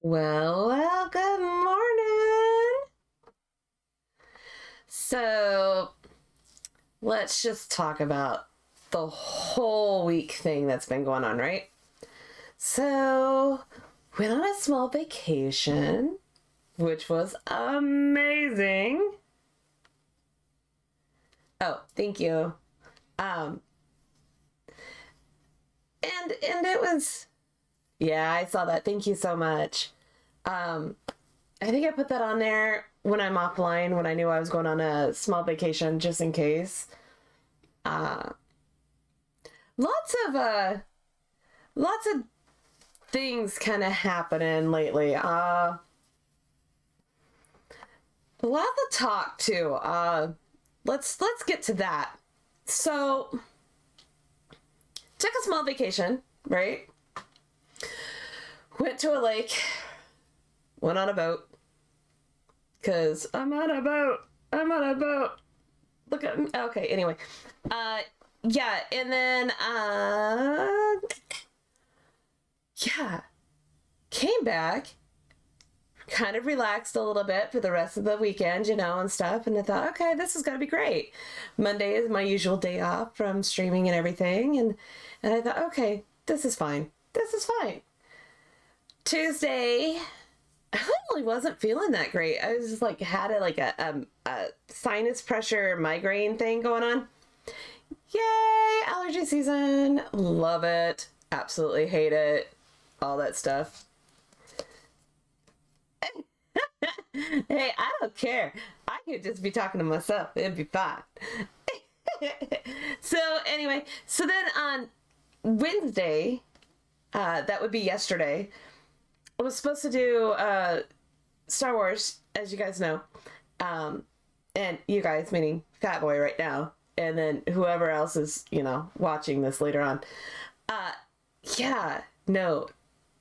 Well, good morning. So, let's just talk about the whole week thing that's been going on, right? So, went on a small vacation, which was amazing. Oh, thank you. Um, and it was, yeah, I saw that. Thank you so much. Um, I think I put that on there when I'm offline when I knew I was going on a small vacation just in case. Uh, lots of lots of things kind of happening lately. A lot of talk too. Let's get to that. So, took a small vacation, right? Went to a lake, went on a boat cuz I'm on a boat. I'm on a boat. Look at me. Okay, anyway. Uh yeah, and then yeah, came back, kind of relaxed a little bit for the rest of the weekend, and stuff. And I thought, okay, this is gonna be great. Monday is my usual day off from streaming and everything, and I thought, okay, this is fine. This is fine. Tuesday, I really wasn't feeling that great. I was just like had a sinus pressure migraine thing going on. Yay, allergy season. Love it. Absolutely hate it. All that stuff. Hey, I don't care. I could just be talking to myself. It'd be fine. So anyway, so then on Wednesday, that would be yesterday, I was supposed to do Star Wars, as you guys know. And you guys, meaning Fat Boy right now, and then whoever else is, watching this later on. Uh, yeah, no.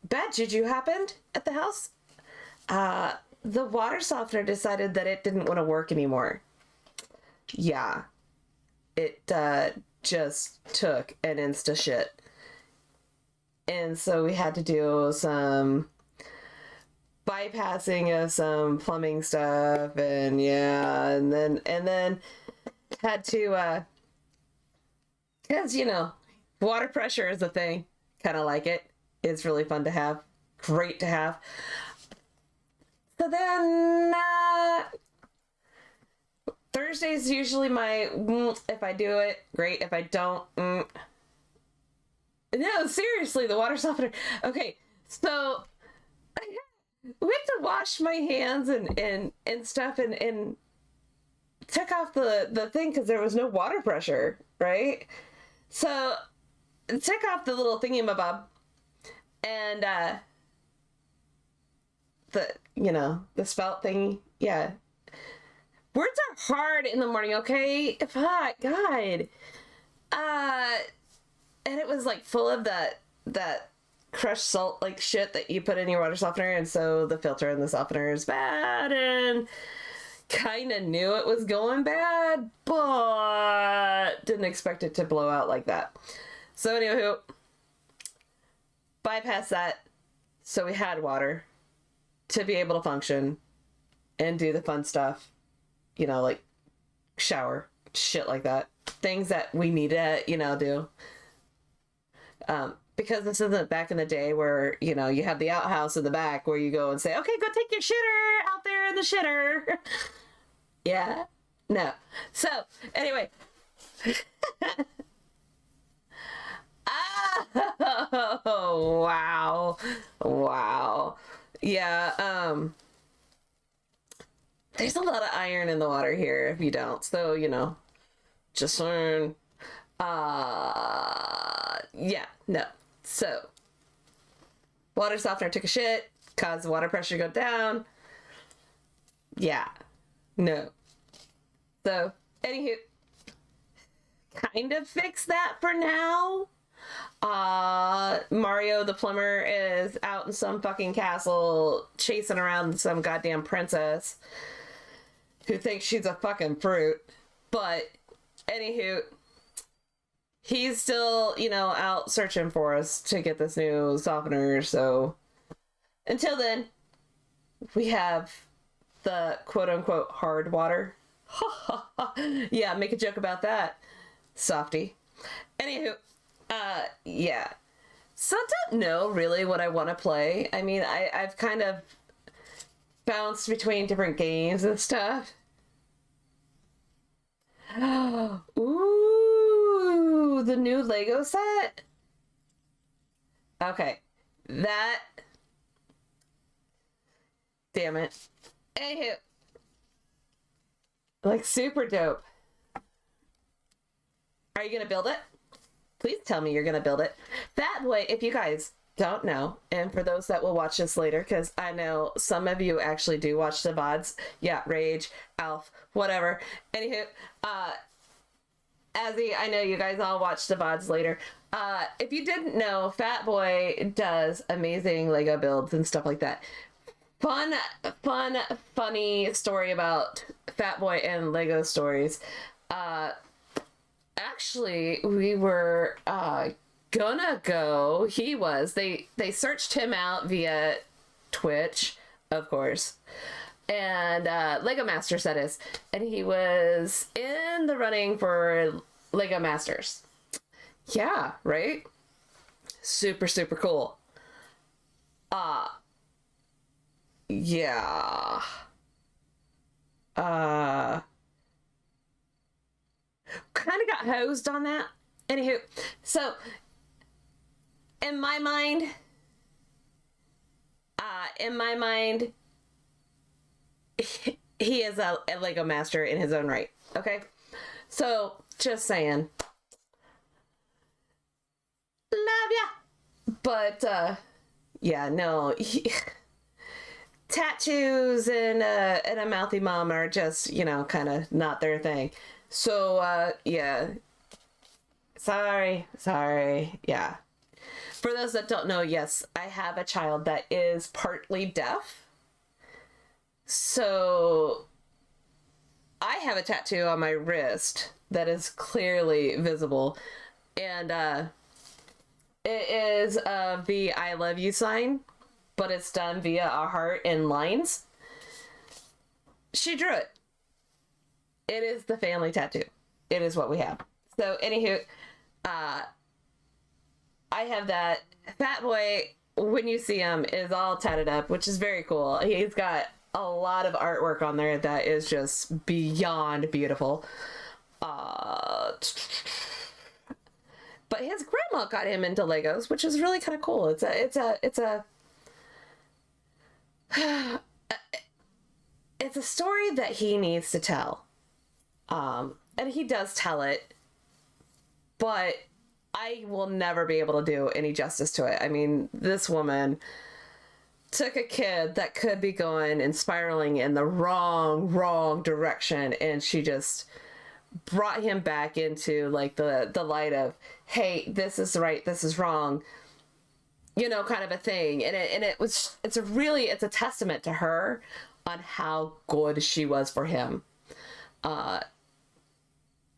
Bad juju happened at the house. Uh, the water softener decided that it didn't want to work anymore. Yeah, it just took an insta shit. And so we had to do some bypassing of some plumbing stuff, and yeah, and then had to because water pressure is a thing, kind of like it. It's really fun to have, great to have. So then Thursday's usually my if I do it, great. If I don't, no, seriously, the water softener. Okay, so we have to wash my hands and stuff, and took off the thing because there was no water pressure, right? So took off the little thingy mabob, and the spout thingy. Yeah, words are hard in the morning. Okay, fuck, God. Uh, and it was like full of that crushed salt like shit that you put in your water softener, and so the filter in the softener is bad, and kind of knew it was going bad, but didn't expect it to blow out like that. So anywho, bypass that. So we had water to be able to function and do the fun stuff, like shower, shit like that. Things that we need to, do. Because this isn't back in the day where, you have the outhouse in the back where you go and say, okay, go take your shitter out there in the shitter. Yeah. No. So, anyway. Oh, wow. Wow. Yeah, there's a lot of iron in the water here if you don't. So, just learn. Yeah, no. So, water softener took a shit, caused the water pressure to go down. Yeah, no. So, anywho, kind of fix that for now. Mario the plumber is out in some fucking castle chasing around some goddamn princess who thinks she's a fucking fruit. But, anywho, he's still, out searching for us to get this new softener, so Until then, we have the quote unquote hard water. Yeah, make a joke about that, softy. Anywho, yeah. So I don't know really what I want to play. I mean, I've kind of bounced between different games and stuff. Ooh, the new Lego set? Okay. That. Damn it. Anywho. Like, super dope. Are you gonna build it? Please tell me you're gonna build it. That way, if you guys don't know, and for those that will watch this later, because I know some of you actually do watch the VODs. Yeah, Rage, Alf, whatever. Anywho, Azzy, I know you guys all watch the VODs later. If you didn't know, Fat Boy does amazing Lego builds and stuff like that. Funny story about Fat Boy and Lego stories. Actually, we were gonna go. They searched him out via Twitch, of course, and Lego Masters, that is, and he was in the running for Lego Masters. Yeah, right? Super, super cool. Yeah. Kind of got hosed on that. Anywho, so in my mind, he is a Lego master in his own right. Okay, so just saying, love ya. But yeah, no, tattoos and a mouthy mom are just, you know, kind of not their thing. So yeah, sorry, yeah. For those that don't know, yes, I have a child that is partly deaf. So I have a tattoo on my wrist that is clearly visible. And it is the I love you sign, but it's done via a heart and lines. She drew it. It is the family tattoo. It is what we have. So anywho, I have that. Fat Boy, when you see him, is all tatted up, which is very cool. He's got a lot of artwork on there that is just beyond beautiful. But his grandma got him into Legos, which is really kind of cool. It's a story that he needs to tell. And he does tell it, but I will never be able to do any justice to it. I mean, this woman took a kid that could be going and spiraling in the wrong direction, and she just brought him back into like the light of, hey, this is right, this is wrong, you know, kind of a thing. And it's a testament to her on how good she was for him.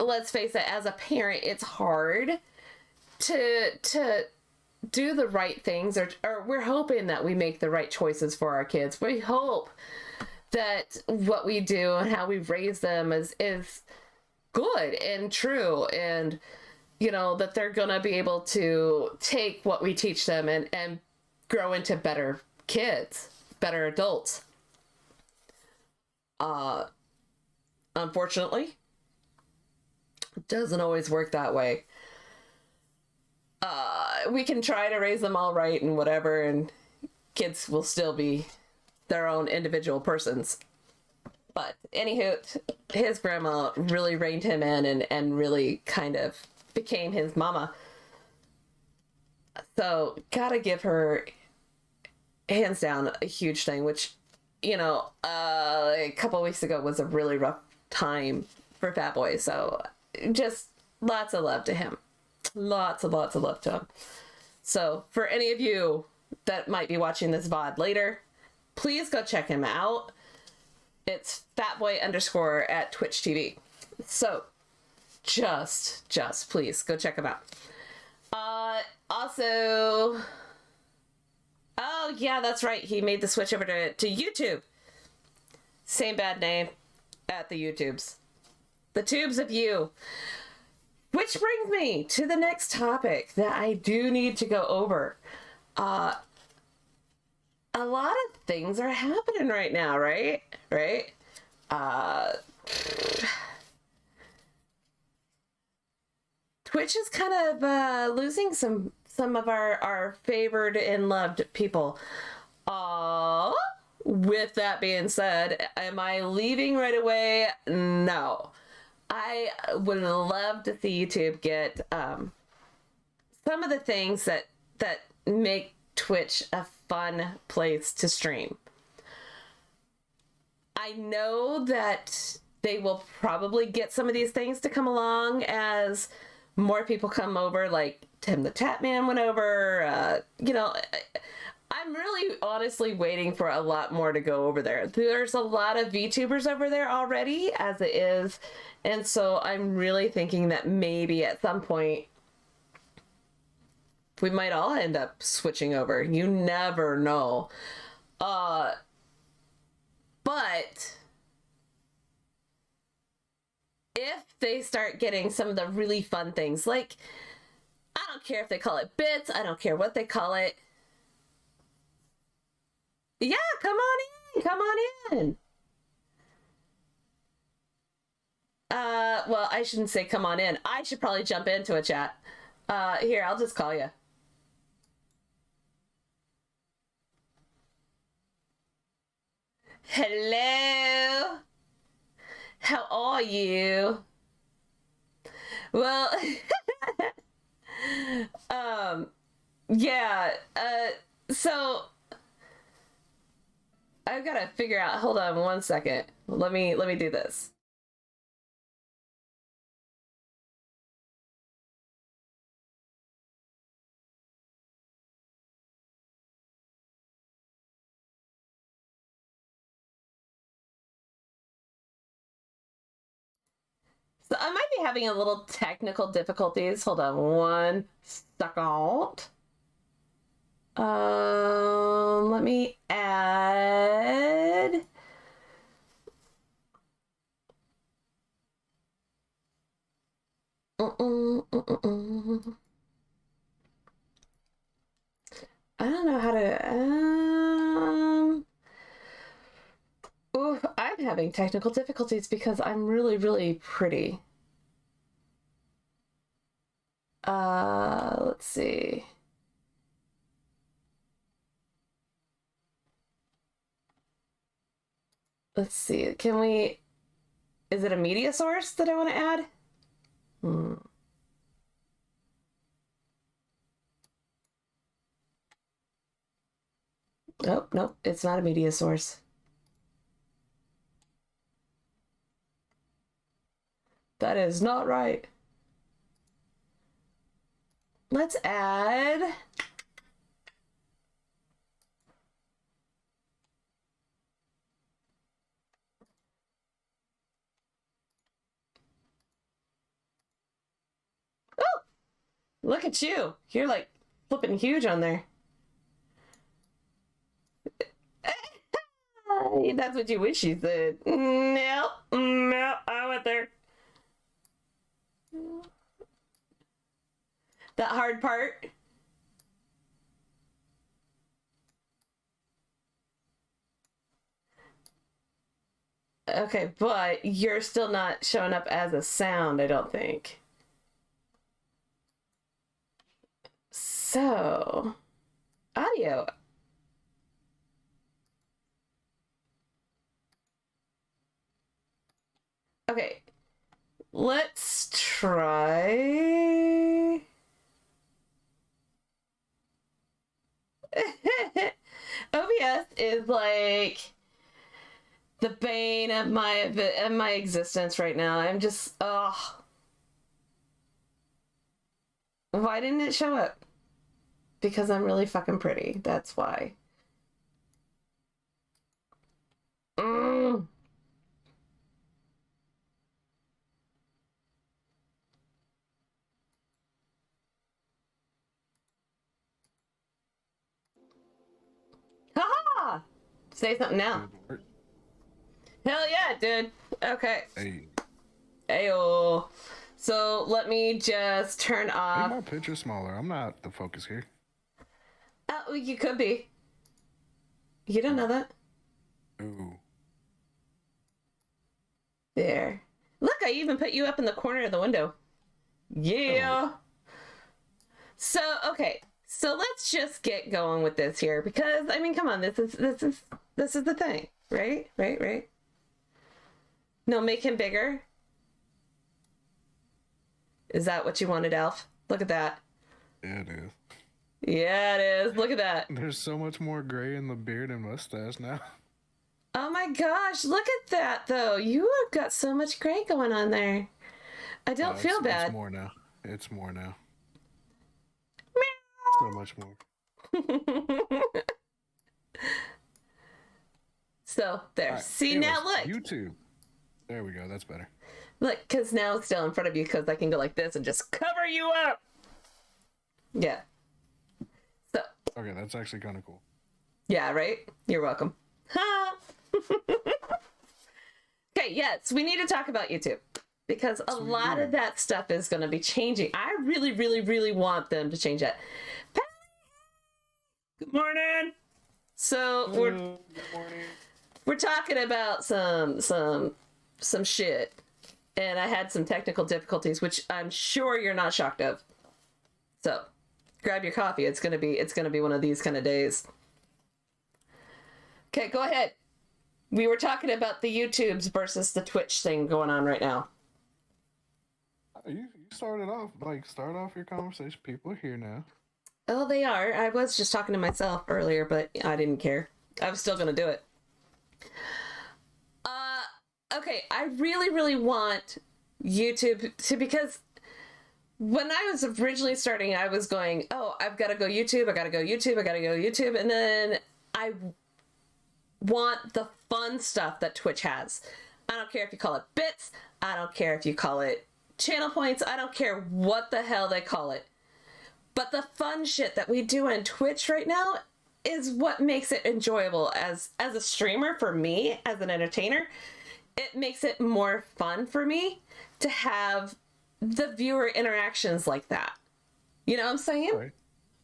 Let's face it, as a parent, it's hard to do the right things, or we're hoping that we make the right choices for our kids. We hope that what we do and how we raise them is good and true, and you know, that they're gonna be able to take what we teach them and grow into better kids, better adults. Unfortunately, it doesn't always work that way. We can try to raise them all right and whatever, and kids will still be their own individual persons. But anywho, his grandma really reined him in and really kind of became his mama. So gotta give her, hands down, a huge thing, which, you know, a couple weeks ago was a really rough time for Fat Boy. So just lots of love to him. Lots of love to him. So for any of you that might be watching this VOD later, please go check him out. It's fatboy_ at Twitch TV. So just please go check him out. Also, Oh, yeah, that's right. He made the switch over to YouTube. Same bad name at the YouTubes. The tubes of you. Which brings me to the next topic that I do need to go over. Uh, a lot of things are happening right now, right? Right? Uh, Twitch is kind of losing some of our favored and loved people. Uh, with that being said, am I leaving right away? No. I would love to see YouTube get some of the things that make Twitch a fun place to stream. I know that they will probably get some of these things to come along as more people come over, like Tim the Tatman went over. I'm really honestly waiting for a lot more to go over there. There's a lot of VTubers over there already, as it is. And so I'm really thinking that maybe at some point we might all end up switching over. You never know. But if they start getting some of the really fun things, like, I don't care if they call it bits, I don't care what they call it. Yeah, come on in, come on in. Well, I shouldn't say come on in. I should probably jump into a chat. Here, I'll just call you. Hello. How are you? Well, yeah, so I've got to figure out, hold on one second. Let me do this. So I might be having a little technical difficulties. Hold on one second. Let me add. I don't know how to. Ooh, I'm having technical difficulties because I'm really, really pretty. Let's see. Let's see. Can we? Is it a media source that I want to add? Hmm. Oh, nope, it's not a media source. That is not right. Let's add. Oh, look at you. You're like flipping huge on there. That's what you wish you said. No, no, I went there. That hard part. Okay, but you're still not showing up as a sound, I don't think. So, audio. Okay, let's try. OBS is like the bane of my existence right now. I'm just, oh, why didn't it show up? Because I'm really fucking pretty. That's why. Mm. Say something now. Hell yeah, dude. Okay. Hey. Ayo. So let me just turn off. Make my picture smaller. I'm not the focus here. Oh, you could be. You don't know that. Ooh. There. Look, I even put you up in the corner of the window. Yeah. So, okay. So let's just get going with this here because I mean, come on, this is the thing, right? Right. No, make him bigger. Is that what you wanted, Alf? Look at that. Yeah, it is. Yeah, it is. Look at that. There's so much more gray in the beard and mustache now. Oh my gosh, look at that though. You have got so much gray going on there. I don't feel bad. It's more now. It's more now. So much more. So there. Right, see anyways, now look. YouTube. There we go. That's better. Look, because now it's still in front of you because I can go like this and just cover you up. Yeah. So. Okay, that's actually kind of cool. Yeah, right? You're welcome. Ha! Okay, yes, we need to talk about YouTube because a lot of that stuff is going to be changing. I really, really, really want them to change that. Good morning. So we're talking about some shit, and I had some technical difficulties, which I'm sure you're not shocked of. So grab your coffee. It's gonna be one of these kind of days. Okay, go ahead. We were talking about the YouTubes versus the Twitch thing going on right now. You started off, start off your conversation. People are here now. Oh, they are. I was just talking to myself earlier, but I didn't care. I was still gonna do it. Okay, I really, really want YouTube to, because when I was originally starting, I was going, oh, I've got to go YouTube, I got to go YouTube, I got to go YouTube, and then I want the fun stuff that Twitch has. I don't care if you call it bits, I don't care if you call it channel points, I don't care what the hell they call it. But the fun shit that we do on Twitch right now is what makes it enjoyable as a streamer for me, as an entertainer. It makes it more fun for me to have the viewer interactions like that. You know what I'm saying? Right.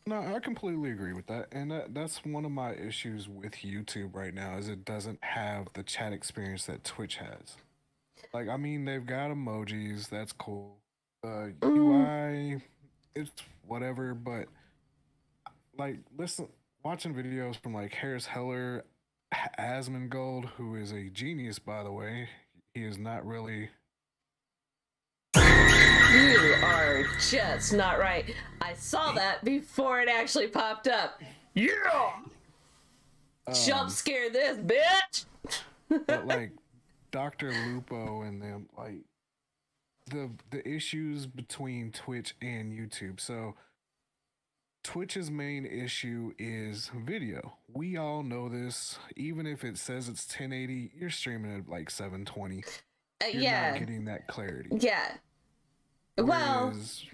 No, I completely agree with that. And that's one of my issues with YouTube right now is it doesn't have the chat experience that Twitch has. Like, I mean, they've got emojis. That's cool. UI, it's whatever. But, like, watching videos from, like, Harris Heller, Asmongold, who is a genius, by the way. He is not really... You are just not right. I saw that before it actually popped up. Yeah! Jump scare this, bitch! But, like, Dr. Lupo and them, like, the issues between Twitch and YouTube. So, Twitch's main issue is video. We all know this. Even if it says it's 1080, you're streaming at like 720. You're not getting that clarity. Yeah. Whereas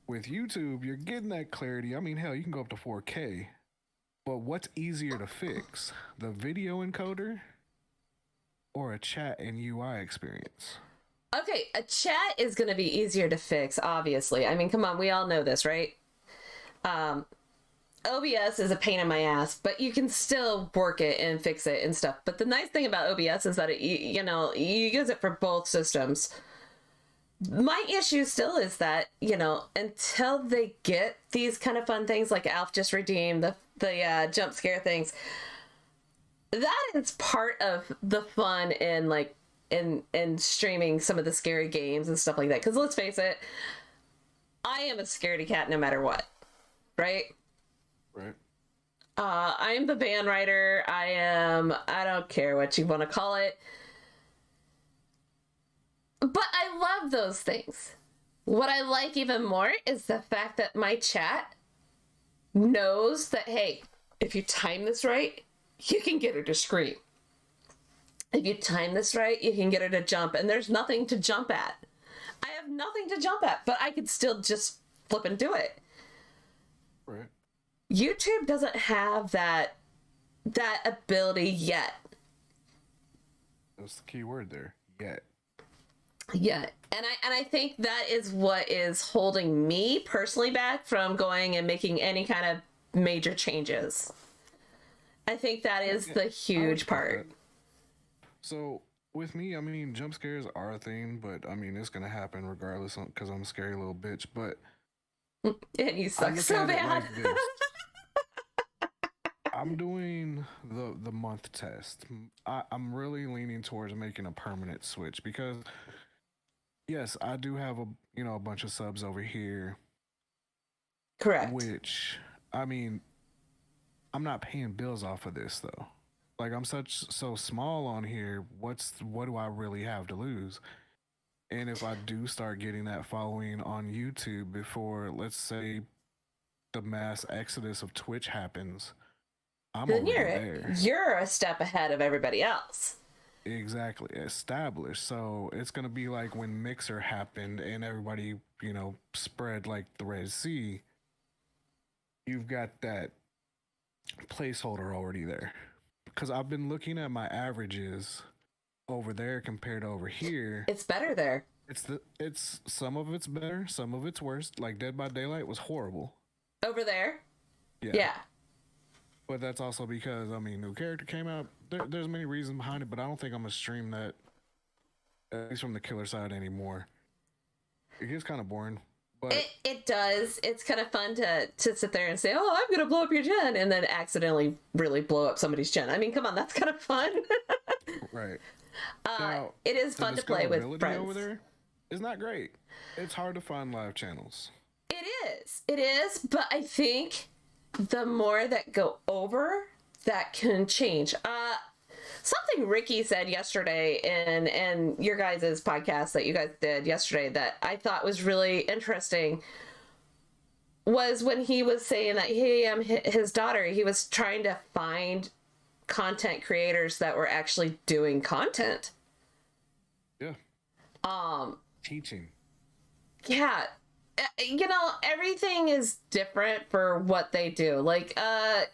with YouTube, you're getting that clarity. I mean, hell, you can go up to 4K. But what's easier to fix? The video encoder or a chat and UI experience? Okay, a chat is going to be easier to fix, obviously. I mean, come on, we all know this, right? OBS is a pain in my ass, but you can still work it and fix it and stuff. But the nice thing about OBS is that you use it for both systems. My issue still is that, until they get these kind of fun things like Alf just redeemed, the jump scare things, that is part of the fun in streaming some of the scary games and stuff like that. Because let's face it, I am a scaredy cat no matter what. Right? Right. I'm the van writer. I don't care what you want to call it. But I love those things. What I like even more is the fact that my chat knows that, hey, if you time this right, you can get her to scream. If you time this right, you can get her to jump. And there's nothing to jump at. I have nothing to jump at, but I could still just flip and do it. Right. YouTube doesn't have that that ability yet. That's the key word there. Yet. Yet. And I think that is what is holding me personally back from going and making any kind of major changes. I think that is the huge part. So with me, I mean, jump scares are a thing, but I mean, it's gonna happen regardless because I'm a scary little bitch. But And you I suck look so at it bad. like this. I'm doing the month test. I'm really leaning towards making a permanent switch because yes, I do have a bunch of subs over here, Correct. which I mean, I'm not paying bills off of this though. Like I'm so small on here. What do I really have to lose? And if I do start getting that following on YouTube before, let's say, the mass exodus of Twitch happens, I'm Then already there. you're a step ahead of everybody else. Exactly, established. So it's gonna be like when Mixer happened and everybody, spread like the Red Sea. You've got that placeholder already there. Because I've been looking at my averages over there compared to over here. It's better there. It's some of it's better, some of it's worse. Like Dead by Daylight was horrible. Over there? Yeah. But that's also because new character came out. There's many reasons behind it, but I don't think I'm gonna stream that at least from the killer side anymore. It gets kind of boring. But it does. It's kind of fun to sit there and say, "Oh, I'm gonna blow up your gen," and then accidentally really blow up somebody's gen. I mean, come on, that's kind of fun. right. Now, it is fun to play with friends. Over there is not great. It's hard to find live channels. It is, but I think the more that go over, that can change. Something Ricky said yesterday in your guys' podcast that you guys did yesterday that I thought was really interesting was when he was saying that his daughter, he was trying to find content creators that were actually doing content. Yeah. Teaching. Yeah. Everything is different for what they do. Like, I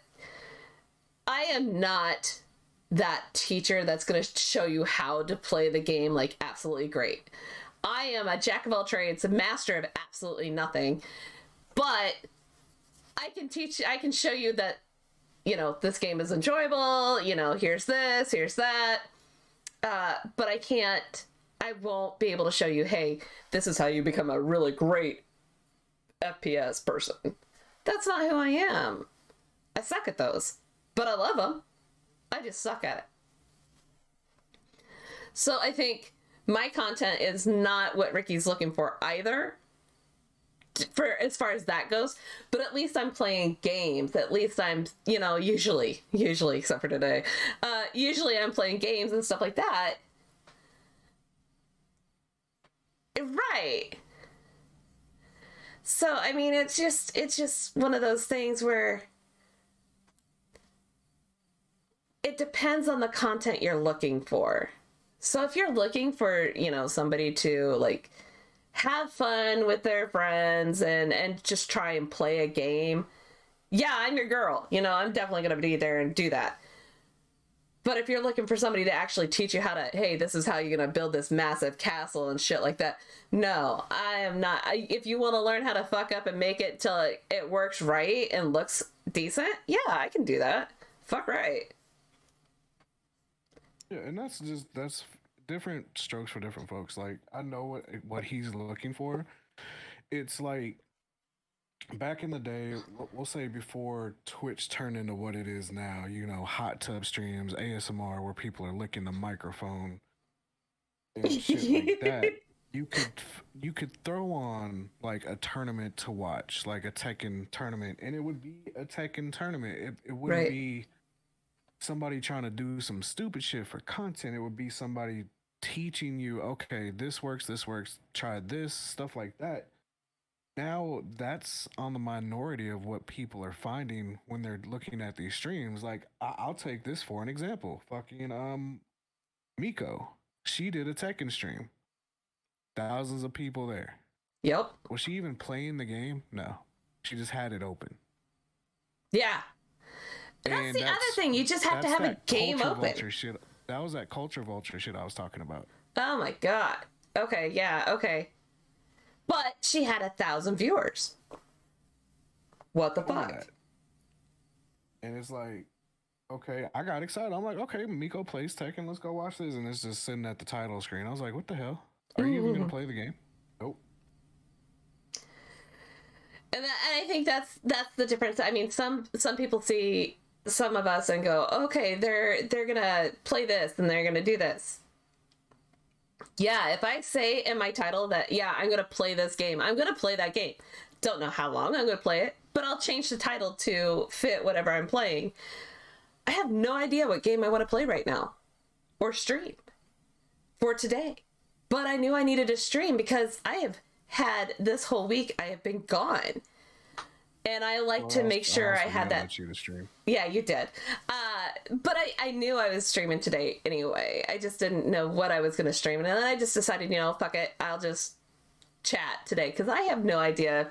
am not that teacher that's going to show you how to play the game like absolutely great. I am a jack of all trades, a master of absolutely nothing. But I can show you that, this game is enjoyable, here's this, here's that. But I won't be able to show you, hey, this is how you become a really great FPS person. That's not who I am. I suck at those, but I love them. I just suck at it. So I think my content is not what Ricky's looking for either, for as far as that goes, but at least I'm playing games. At least I'm, usually except for today, usually I'm playing games and stuff like that. Right. So I mean, it's just one of those things where it depends on the content you're looking for. So if you're looking for, somebody to like have fun with their friends and just try and play a game, yeah, I'm your girl. I'm definitely going to be there and do that. But if you're looking for somebody to actually teach you how to, hey, this is how you're going to build this massive castle and shit like that. No, I am not. If you want to learn how to fuck up and make it till it works right and looks decent, yeah, I can do that. Fuck right. Yeah, and that's different strokes for different folks. Like I know what he's looking for. It's like back in the day, we'll say before Twitch turned into what it is now, hot tub streams, ASMR, where people are licking the microphone and shit like that. You could throw on like a tournament to watch, like a Tekken tournament, and it would be a Tekken tournament. It wouldn't Right. be somebody trying to do some stupid shit for content. It would be somebody teaching you, okay, this works, try this, stuff like that. Now that's on the minority of what people are finding when they're looking at these streams. Like I'll take this for an example. Fucking Miko. She did a Tekken stream. Thousands of people there. Yep. Was she even playing the game? No. She just had it open. Yeah. That's And the other thing. You just have to that's have a that game culture open. vulture shit. That was that culture vulture shit I was talking about. Oh my god. Okay, yeah, okay. But she had 1,000 viewers. What the fuck? That. And it's like, okay, I got excited. I'm like, okay, Miko plays Tekken. Let's go watch this. And it's just sitting at the title screen. I was like, what the hell? Are you even gonna play the game? Nope. And I think that's the difference. I mean, some people see some of us and go, okay, they're gonna play this and they're gonna do this. Yeah, if I say in my title that, yeah, I'm gonna play this game, I'm gonna play that game. Don't know how long I'm gonna play it, but I'll change the title to fit whatever I'm playing. I have no idea what game I want to play right now or stream for today. But I knew I needed to stream because I have had this whole week, I have been gone. And I like to make sure I had that. You to stream. Yeah, you did. But I knew I was streaming today anyway. I just didn't know what I was going to stream. And then I just decided, fuck it. I'll just chat today because I have no idea.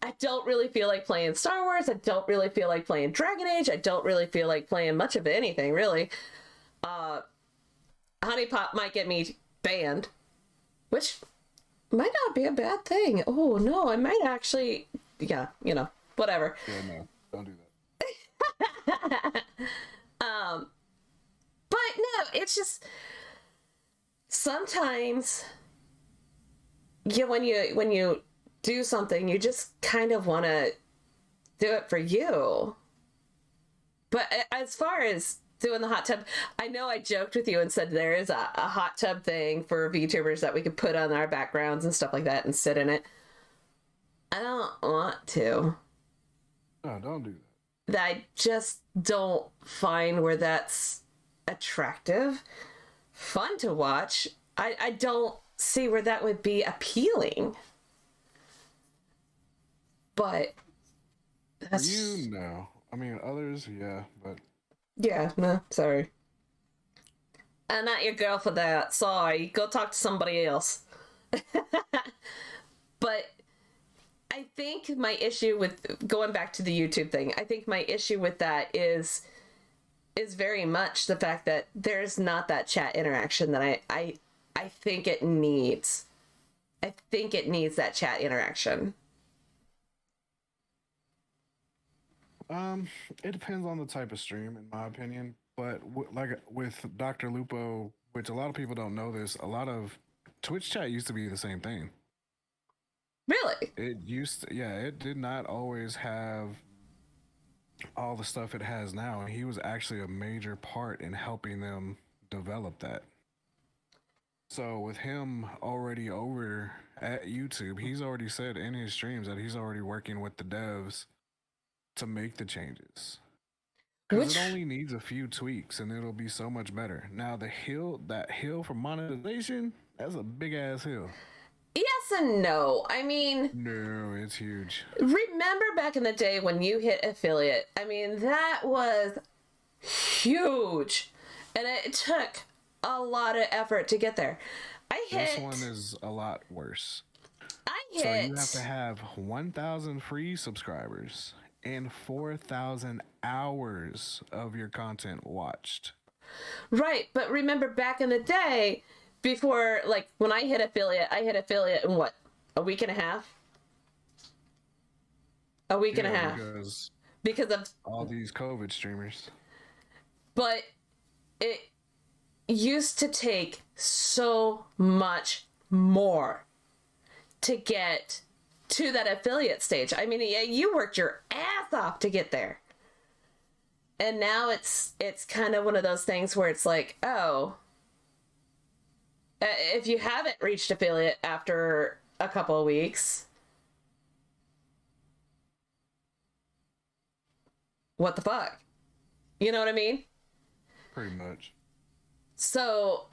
I don't really feel like playing Star Wars. I don't really feel like playing Dragon Age. I don't really feel like playing much of anything, really. Honey Pop might get me banned, which might not be a bad thing. Oh, no, I might actually... Yeah, whatever. Yeah, no, don't do that. But no, it's just sometimes when you do something, you just kind of want to do it for you. But as far as doing the hot tub, I know I joked with you and said there is a hot tub thing for VTubers that we could put on our backgrounds and stuff like that and sit in it. I don't want to. No, don't do that. I just don't find where that's attractive, fun to watch. I don't see where that would be appealing. But that's... You know. I mean, others, yeah, but... Yeah, no, sorry. I'm not your girl for that. Sorry. Go talk to somebody else. But... I think my issue with going back to the YouTube thing, I think my issue with that is very much the fact that there's not that chat interaction that I think it needs. I think it needs that chat interaction. It depends on the type of stream, in my opinion. But like with Dr. Lupo, which a lot of people don't know this, a lot of Twitch chat used to be the same thing. Really? It used to, yeah, it did not always have all the stuff it has now. And he was actually a major part in helping them develop that. So with him already over at YouTube, he's already said in his streams that he's already working with the devs to make the changes. Because it only needs a few tweaks and it'll be so much better. Now that hill for monetization, that's a big ass hill. Yes and no. I mean... No, it's huge. Remember back in the day when you hit affiliate? I mean, that was huge. And it took a lot of effort to get there. This one is a lot worse. So you have to have 1,000 free subscribers and 4,000 hours of your content watched. Right, but remember back in the day... Before, like, when I hit affiliate in what? A week and a half? A week and a half. Because of all these COVID streamers. But it used to take so much more to get to that affiliate stage. I mean, yeah, you worked your ass off to get there. And now it's kind of one of those things where it's like, oh... if you haven't reached affiliate after a couple of weeks, what the fuck? You know what I mean? Pretty much. So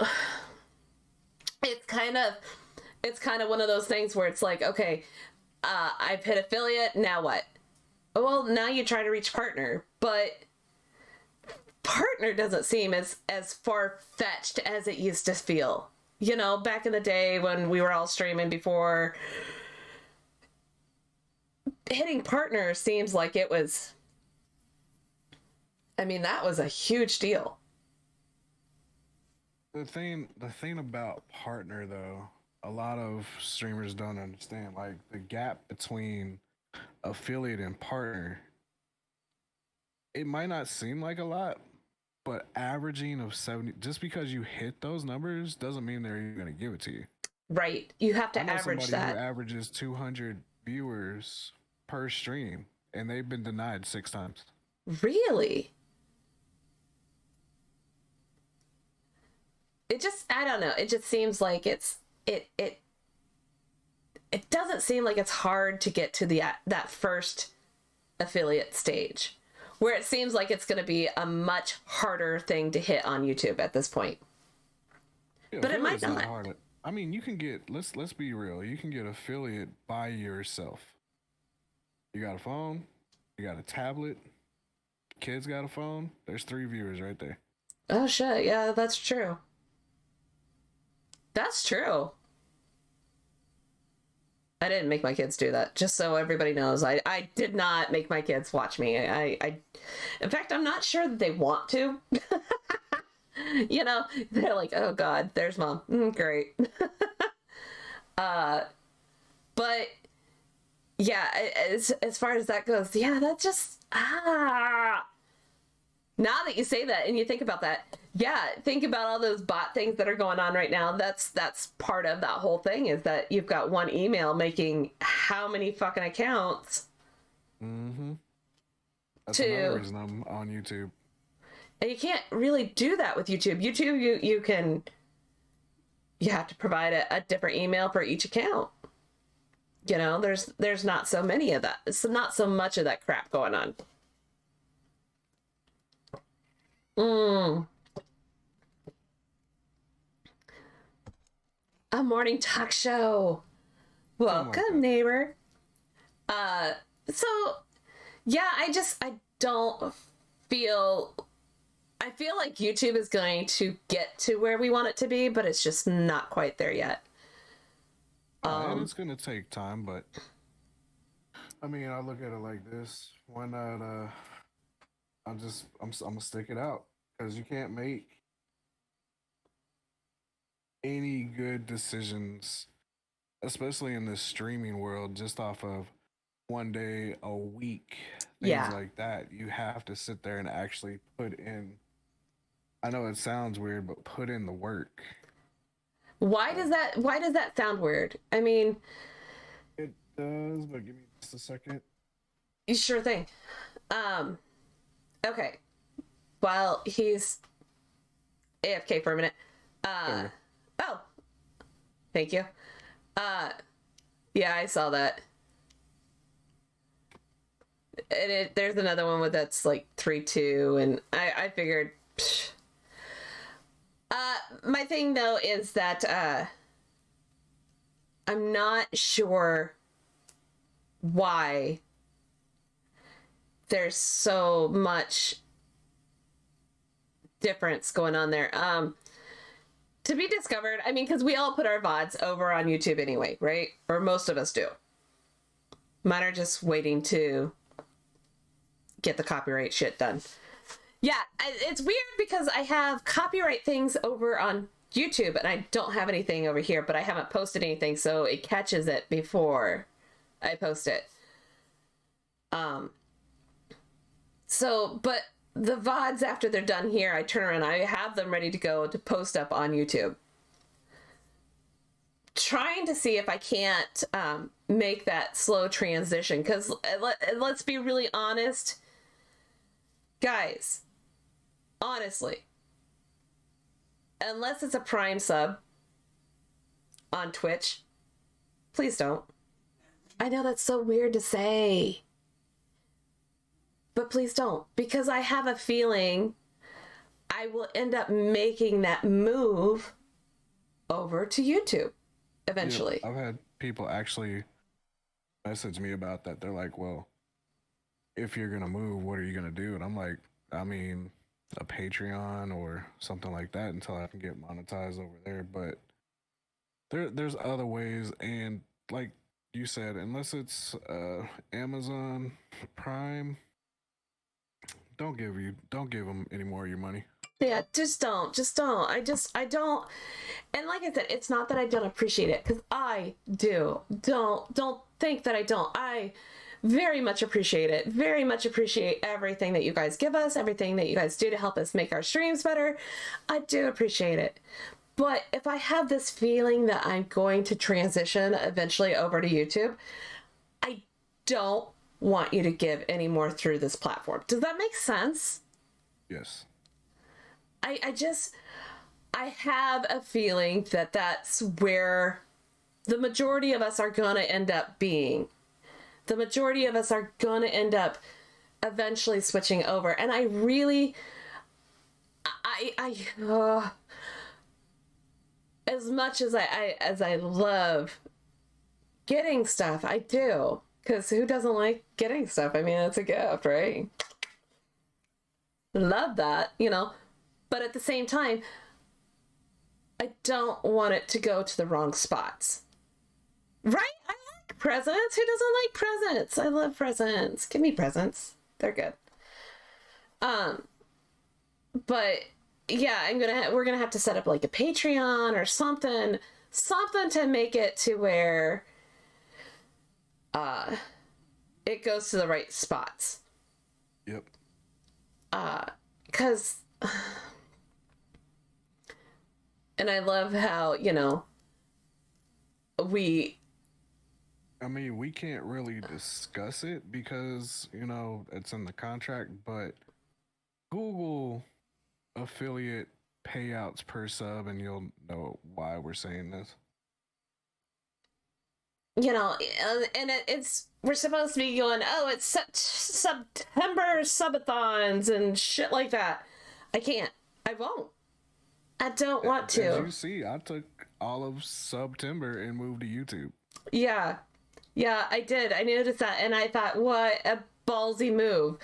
it's kind of one of those things where it's like, okay, I've hit affiliate, now what? Well, now you try to reach partner, but partner doesn't seem as far-fetched as it used to feel. Back in the day when we were all streaming before, hitting partner seems like it was I mean, that was a huge deal. The thing about partner though, a lot of streamers don't understand like the gap between affiliate and partner. It might not seem like a lot, but averaging of 70, just because you hit those numbers doesn't mean they're even going to give it to you. Right. You have to I know average somebody who that. averages 200 viewers per stream and they've been denied 6 times. Really? It just, I don't know. It just seems like it doesn't seem like it's hard to get to the that first affiliate stage, where it seems like it's going to be a much harder thing to hit on YouTube at this point. Yeah, But it might affiliate's not not. hard. I mean, you can get, let's be real. You can get affiliate by yourself. You got a phone, you got a tablet, kids got a phone. There's 3 viewers right there. Oh shit, yeah, that's true. That's true. I didn't make my kids do that. Just so everybody knows, I did not make my kids watch me. In fact, I'm not sure that they want to. You know, they're like, oh god, there's mom. Great. But yeah, as far as that goes, yeah, that just now that you say that and you think about that, yeah, think about all those bot things that are going on right now. That's part of that whole thing, is that you've got one email making how many fucking accounts. Mm-hmm. That's To another reason I'm on YouTube. And you can't really do that with YouTube. YouTube, you have to provide a different email for each account. You know, there's not so many of that. It's not so much of that crap going on. A morning talk show. Welcome, neighbor. So yeah, I don't feel, I feel like YouTube is going to get to where we want it to be, but it's just not quite there yet. And it's gonna take time, but I mean, I look at it like this: why not? I'm gonna stick it out, because you can't make any good decisions, especially in the streaming world, just off of one day a week, things Yeah. like that. You have to sit there and actually put in. I know it sounds weird, but put in the work. Why does that sound weird? I mean, It does, but give me just a second. sure thing. Okay. While he's AFK for a minute. Oh. Thank you. Yeah, I saw that. And there's another one with that's like 3-2, and I figured. Psh. My thing though is that I'm not sure why there's so much difference going on there. To be discovered, I mean, because we all put our VODs over on YouTube anyway, right? Or most of us do. Mine are just waiting to get the copyright shit done. Yeah, it's weird because I have copyright things over on YouTube and I don't have anything over here, but I haven't posted anything, so it catches it before I post it. So, but the VODs, after they're done here, I turn around, I have them ready to go to post up on YouTube. Trying to see if I can't make that slow transition, because let's be really honest, guys. Honestly, unless it's a Prime sub on Twitch, please don't. I know that's so weird to say, but please don't, because I have a feeling I will end up making that move over to YouTube eventually. Yeah, I've had people actually message me about that. They're like, well, if you're gonna move, what are you gonna do? And I'm like, I mean, a Patreon or something like that until I can get monetized over there. But there's other ways, and like you said, unless it's Amazon Prime, don't give them any more of your money. Yeah, just don't. I don't. And like I said, it's not that I don't appreciate it, because I do. Don't think that I don't. I very much appreciate it. Very much appreciate everything that you guys give us, everything that you guys do to help us make our streams better. I do appreciate it. But if I have this feeling that I'm going to transition eventually over to YouTube, I don't want you to give any more through this platform. Does that make sense? Yes. I have a feeling that that's where the majority of us are going to end up being. The majority of us are going to end up eventually switching over. And I really, as much as I love getting stuff, I do. Because who doesn't like getting stuff? I mean, it's a gift, right? Love that, you know. But at the same time, I don't want it to go to the wrong spots. Right? I like presents. Who doesn't like presents? I love presents. Give me presents. They're good. But yeah, we're gonna have to set up like a Patreon or something to make it to where it goes to the right spots. Yep. Because and I love how, you know, we can't really discuss it because, you know, it's in the contract, but Google affiliate payouts per sub and you'll know why we're saying this. You know, and we're supposed to be going, oh, it's September subathons and shit like that. I can't. I won't. I don't want to. As you see, I took all of September and moved to YouTube. Yeah. Yeah, I did. I noticed that, and I thought, what a ballsy move.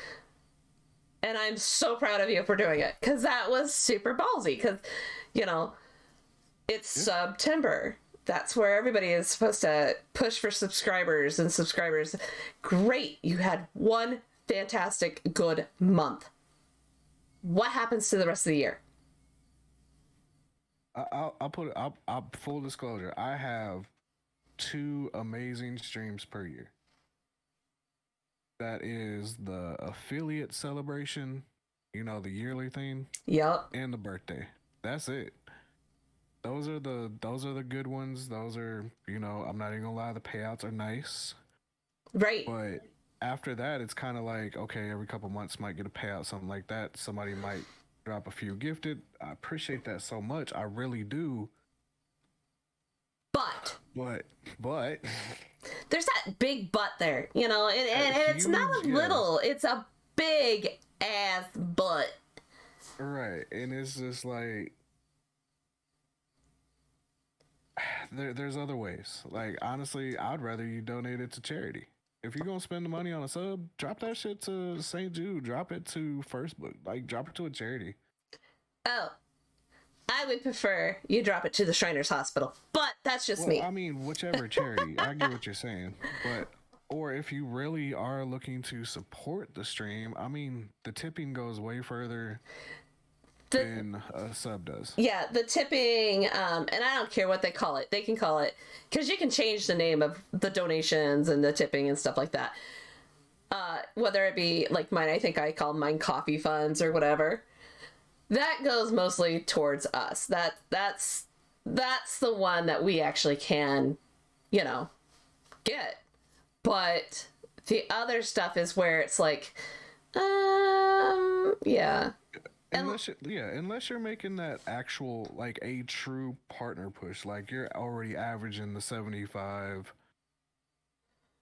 And I'm so proud of you for doing it, because that was super ballsy, because, you know, it's September. That's where everybody is supposed to push for subscribers and subscribers. Great. You had one fantastic, good month. What happens to the rest of the year? I'll full disclosure. I have 2 amazing streams per year. That is the affiliate celebration, you know, the yearly thing. Yep. And the birthday. That's it. Those are the good ones. Those are, you know, I'm not even gonna lie, the payouts are nice. Right. But after that, it's kind of like, okay, every couple months might get a payout, something like that. Somebody might drop a few gifted. I appreciate that so much. I really do. But there's that big butt there, you know, and it's not a little, it's a big ass butt. Right. And it's just like, there's other ways. Like, honestly, I'd rather you donate it to charity. If you're gonna spend the money on a sub, drop that shit to St. Jude, drop it to First Book, like drop it to a charity. Oh, I would prefer you drop it to the Shriners Hospital, but that's just me. I mean, whichever charity. I get what you're saying, but or if you really are looking to support the stream, I mean, the tipping goes way further than a sub does. Yeah, the tipping, and I don't care what they call it. They can call it, because you can change the name of the donations and the tipping and stuff like that. Whether it be like mine, I think I call mine coffee funds or whatever. That goes mostly towards us. That's the one that we actually can, you know, get. But the other stuff is where it's like, yeah. Unless you're making that actual, like, a true partner push, like you're already averaging the 75.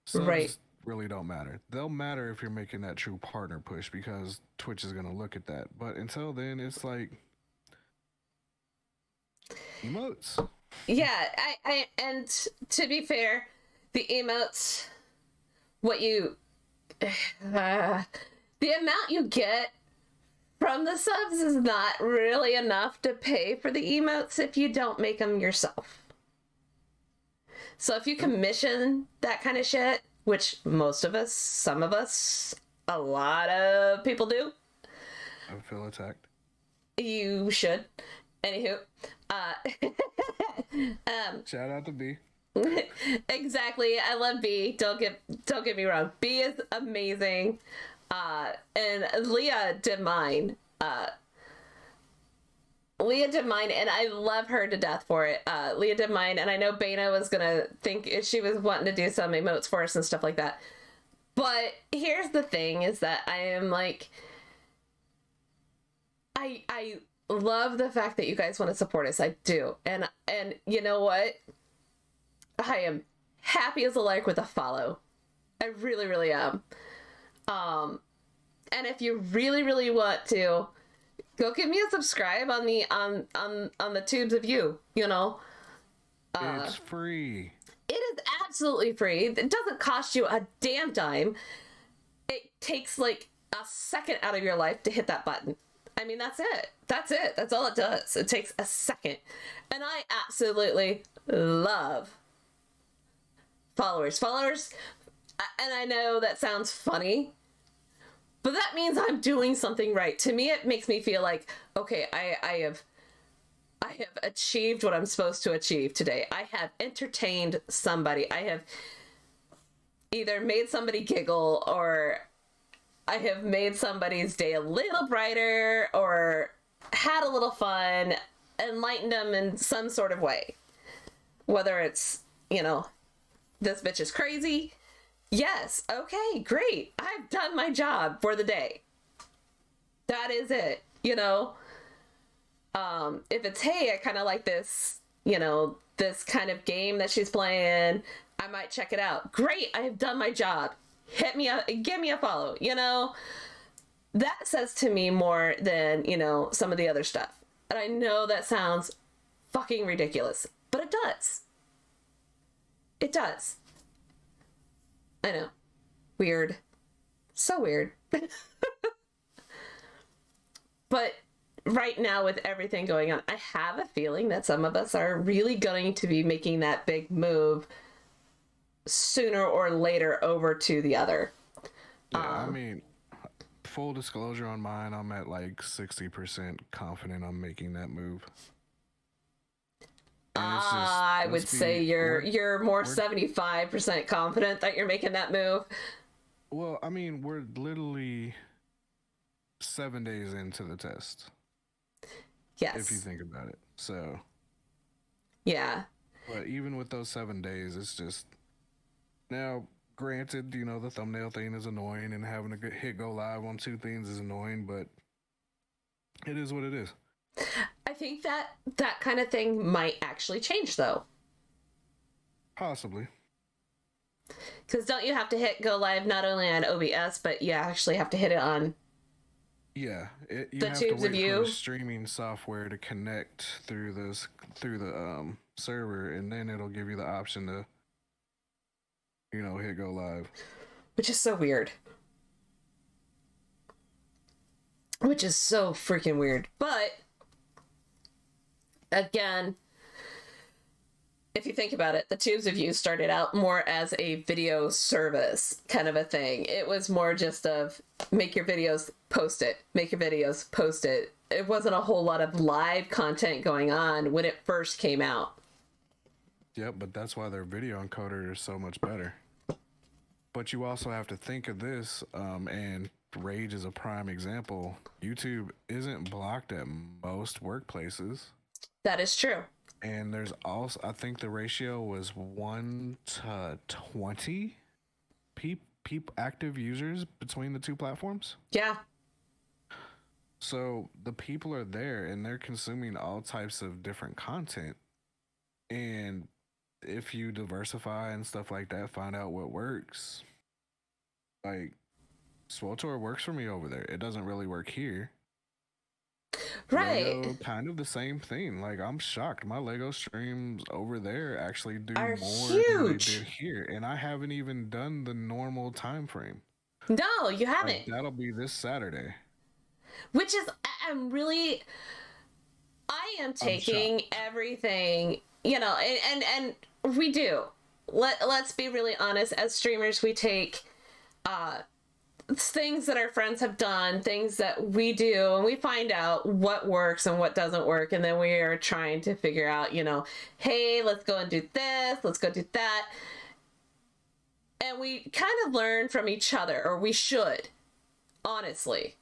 Subs right. Really don't matter. They'll matter if you're making that true partner push because Twitch is gonna look at that. But until then, it's like emotes. Yeah, I and to be fair, the emotes, the amount you get from the subs is not really enough to pay for the emotes if you don't make them yourself. So if you commission that kind of shit, which most of us, some of us, a lot of people do, I feel attacked. You should. Anywho, Shout out to B. exactly. I love B. Don't get me wrong. B is amazing. And Leah did mine. Leah did mine, and I love her to death for it. Leah did mine, and I know Bana was gonna think she was wanting to do some emotes for us and stuff like that. But here's the thing: is that I am like, I love the fact that you guys want to support us. I do, and you know what? I am happy as a lark with a follow. I really, really am. And if you really, really want to, go give me a subscribe on the tubes of you. You know, It's free. it is absolutely free. It doesn't cost you a damn dime. It takes like a second out of your life to hit that button. I mean, that's it. That's it. That's all it does. It takes a second. And I absolutely love followers. And I know that sounds funny, but that means I'm doing something right. To me, it makes me feel like, okay, I have achieved what I'm supposed to achieve today. I have entertained somebody. I have either made somebody giggle, or I have made somebody's day a little brighter, or had a little fun, enlightened them in some sort of way. Whether it's, this bitch is crazy. Yes, okay, great. I've done my job for the day. That is it, If it's, hey, I kind of like this, this kind of game that she's playing, I might check it out. Great, I have done my job. Hit me up, give me a follow, That says to me more than, some of the other stuff. And I know that sounds fucking ridiculous, but it does. It does. I know. Weird. So weird. But right now, with everything going on, I have a feeling that some of us are really going to be making that big move sooner or later over to the other. Yeah, I mean, full disclosure on mine, I'm at like 60% confident I'm making that move. I would say you're more 75% confident that you're making that move. Well, I mean, we're literally 7 days into the test. Yes. If you think about it. So. Yeah. But even with those 7 days, it's just. Now, granted, the thumbnail thing is annoying, and having to hit go live on 2 things is annoying, but it is what it is. I think that kind of thing might actually change, though. Possibly. Because don't you have to hit go live not only on OBS, but you actually have to hit it on... Yeah, you the have tubes to wait of you? for the streaming software to connect through the server, and then it'll give you the option to, hit go live. Which is so weird. Which is so freaking weird. But again, if you think about it, the Tubes of You started out more as a video service kind of a thing. It was more just of make your videos, post it. Make your videos, post it. It wasn't a whole lot of live content going on when it first came out. Yep, but that's why their video encoder is so much better. But you also have to think of this, and Rage is a prime example. YouTube isn't blocked at most workplaces. That is true. And there's also, I think the ratio was 1 to 20 active users between the 2 platforms. Yeah. So the people are there, and they're consuming all types of different content. And if you diversify and stuff like that, find out what works. Like, SWTOR works for me over there. It doesn't really work here. Right. Lego, kind of the same thing. Like, I'm shocked. My Lego streams over there actually do Are more huge. than they did here. And I haven't even done the normal time frame. No, you haven't. Like, that'll be this Saturday. Which is, I am taking everything, and we do. Let's be really honest. As streamers, we take things that our friends have done, things that we do, and we find out what works and what doesn't work, and then we are trying to figure out, hey, let's go and do this, let's go do that. And we kind of learn from each other, or we should, honestly.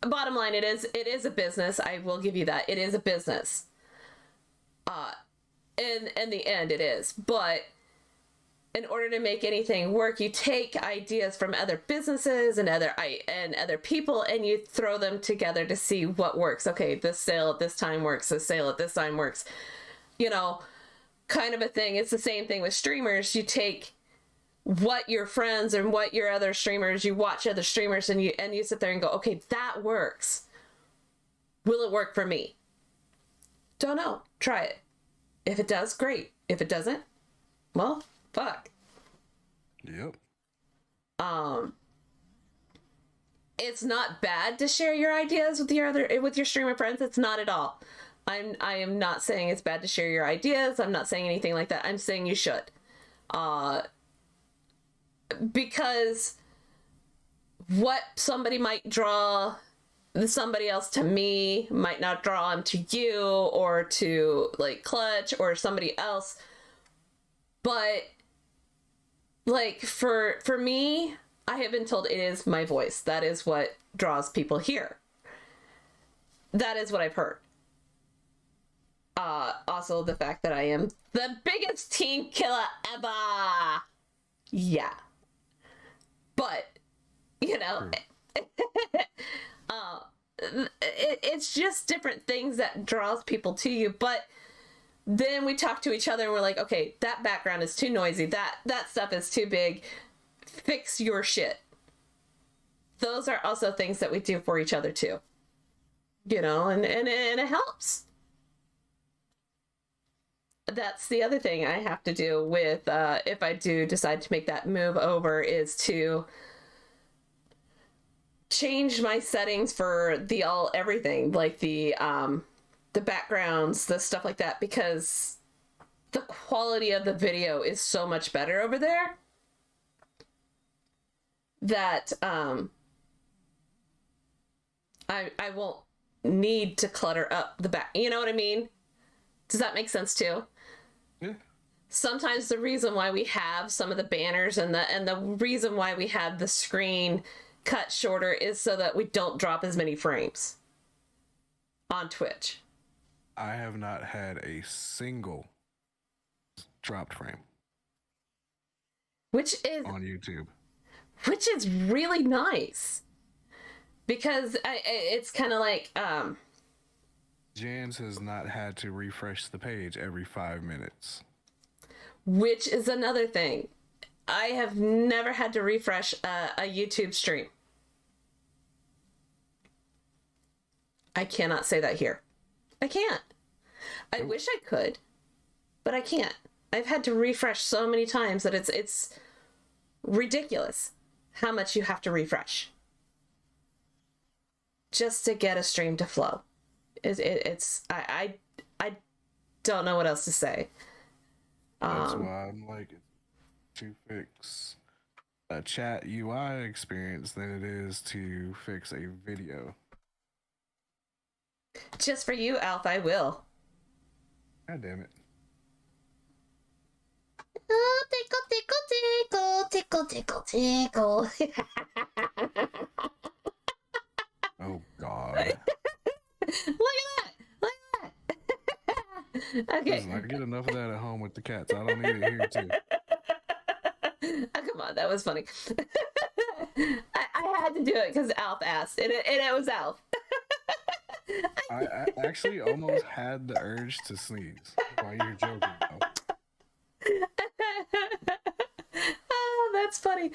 Bottom line, it is a business. I will give you that. It is a business. In the end, it is. But in order to make anything work, you take ideas from other businesses and other people, and you throw them together to see what works. Okay, this sale at this time works. This sale at this time works. Kind of a thing. It's the same thing with streamers. You take what your friends and what your other streamers, you watch other streamers, and you sit there and go, okay, that works. Will it work for me? Don't know. Try it. If it does, great. If it doesn't, well, fuck. Yep. It's not bad to share your ideas with your streamer friends. It's not at all. I am not saying it's bad to share your ideas. I'm not saying anything like that. I'm saying you should. Because what somebody might draw somebody else to me might not draw them to you or to like Clutch or somebody else. But like for me, I have been told it is my voice. That is what draws people here. That is what I've heard. Also the fact that I am the biggest team killer ever. Yeah. But, it's just different things that draws people to you. But then we talk to each other and we're like, okay, that background is too noisy. That stuff is too big. Fix your shit. Those are also things that we do for each other too. And it helps. That's the other thing I have to do with if I do decide to make that move over, is to change my settings for the everything, like the backgrounds, the stuff like that, because the quality of the video is so much better over there that I won't need to clutter up the back. You know what I mean? Does that make sense too? Yeah. Sometimes the reason why we have some of the banners and the reason why we have the screen cut shorter is so that we don't drop as many frames on Twitch. I have not had a single dropped frame. Which is on YouTube. Which is really nice. Because it's kind of like Jans has not had to refresh the page every 5 minutes. Which is another thing. I have never had to refresh a YouTube stream. I cannot say that here. I can't. I wish I could, but I can't. I've had to refresh so many times that it's ridiculous how much you have to refresh just to get a stream to flow. I don't know what else to say. That's why I'm like, to fix a chat UI experience than it is to fix a video. Just for you, Alf, I will. God damn it. Oh, tickle, tickle, tickle, tickle, tickle. Oh, God. Look at that! Look at that! Okay. Listen, I get enough of that at home with the cats. I don't need it here, too. Oh, come on, that was funny. I had to do it because Alf asked, and it was Alf. I actually almost had the urge to sneeze while you're joking, though. Oh, that's funny.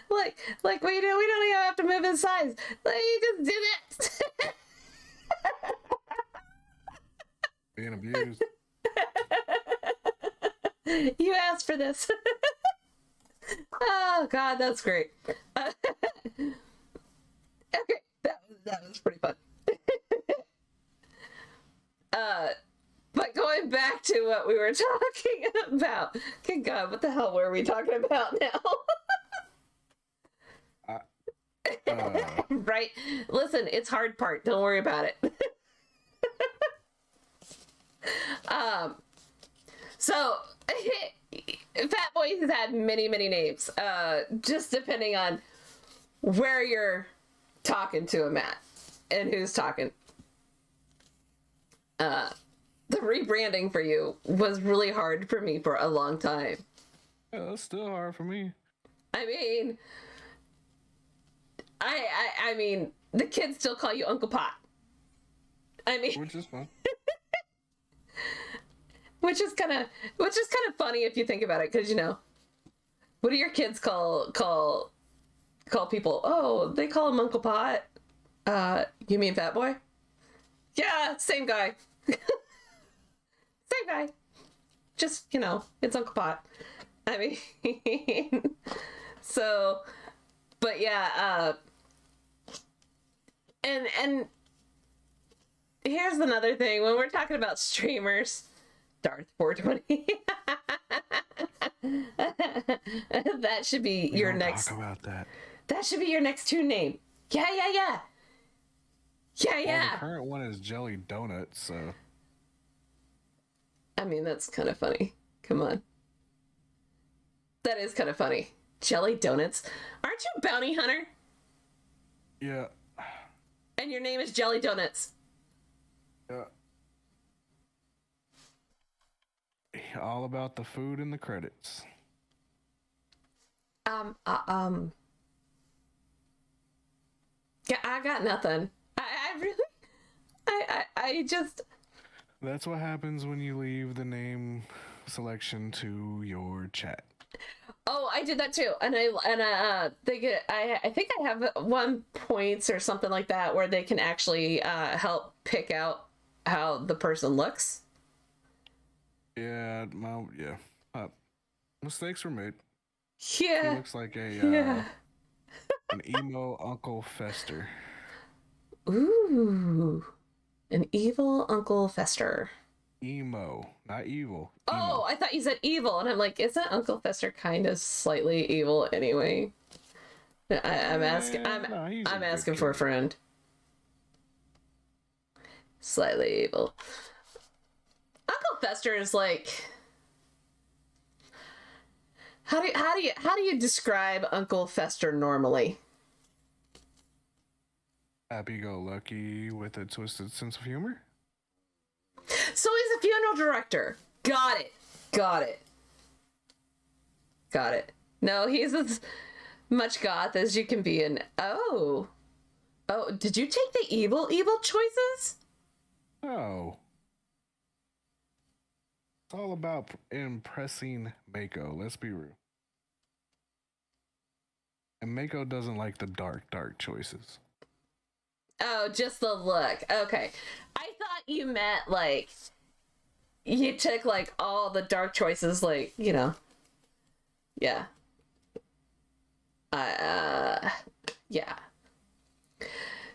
like we don't even have to move his size. Like, you just do that. Being abused. You asked for this. Oh God, that's great. Okay, that was pretty fun. But going back to what we were talking about. Good God, what the hell were we talking about now? Right? Listen, it's hard part. Don't worry about it. So Fat Boy has had many, many names. Just depending on where you're talking to him at and who's talking. The rebranding for you was really hard for me for a long time. Yeah, that's still hard for me. I mean, I mean, the kids still call you Uncle Pot. I mean, Which is fun. which is kind of funny if you think about it, because what do your kids call people? Oh, they call him Uncle Pot. You mean Fat Boy? Yeah, same guy. Same guy. Just, it's Uncle Pot. I mean, so, but yeah, and here's another thing. When we're talking about streamers, Darth 420. That should be your next. Talk about that. That should be your next tune name. Yeah. Yeah. Well, the current one is Jelly Donuts, so. I mean, that's kind of funny. Come on. That is kind of funny. Jelly Donuts. Aren't you Bounty Hunter? Yeah. And your name is Jelly Donuts. Yeah. All about the food and the credits. Yeah, I got nothing. I really, I just. That's what happens when you leave the name selection to your chat. Oh, I did that too, and I think I have 1 points or something like that where they can actually help pick out how the person looks. Yeah, mistakes were made. Yeah. He looks like an emo Uncle Fester. Ooh, an evil Uncle Fester. Emo, not evil. Oh, Emo. I thought you said evil, and I'm like, isn't Uncle Fester kind of slightly evil anyway? I'm asking for a friend. Slightly evil. Uncle Fester is like, how do you describe Uncle Fester normally? Happy-go-lucky with a twisted sense of humor. So he's a funeral director. Got it. No, he's as much goth as you can be in. Oh, did you take the evil choices? Oh. It's all about impressing Mako, let's be real. And Mako doesn't like the dark choices. Oh, just the look. Okay. I thought you meant like you took like all the dark choices, like, yeah. Yeah.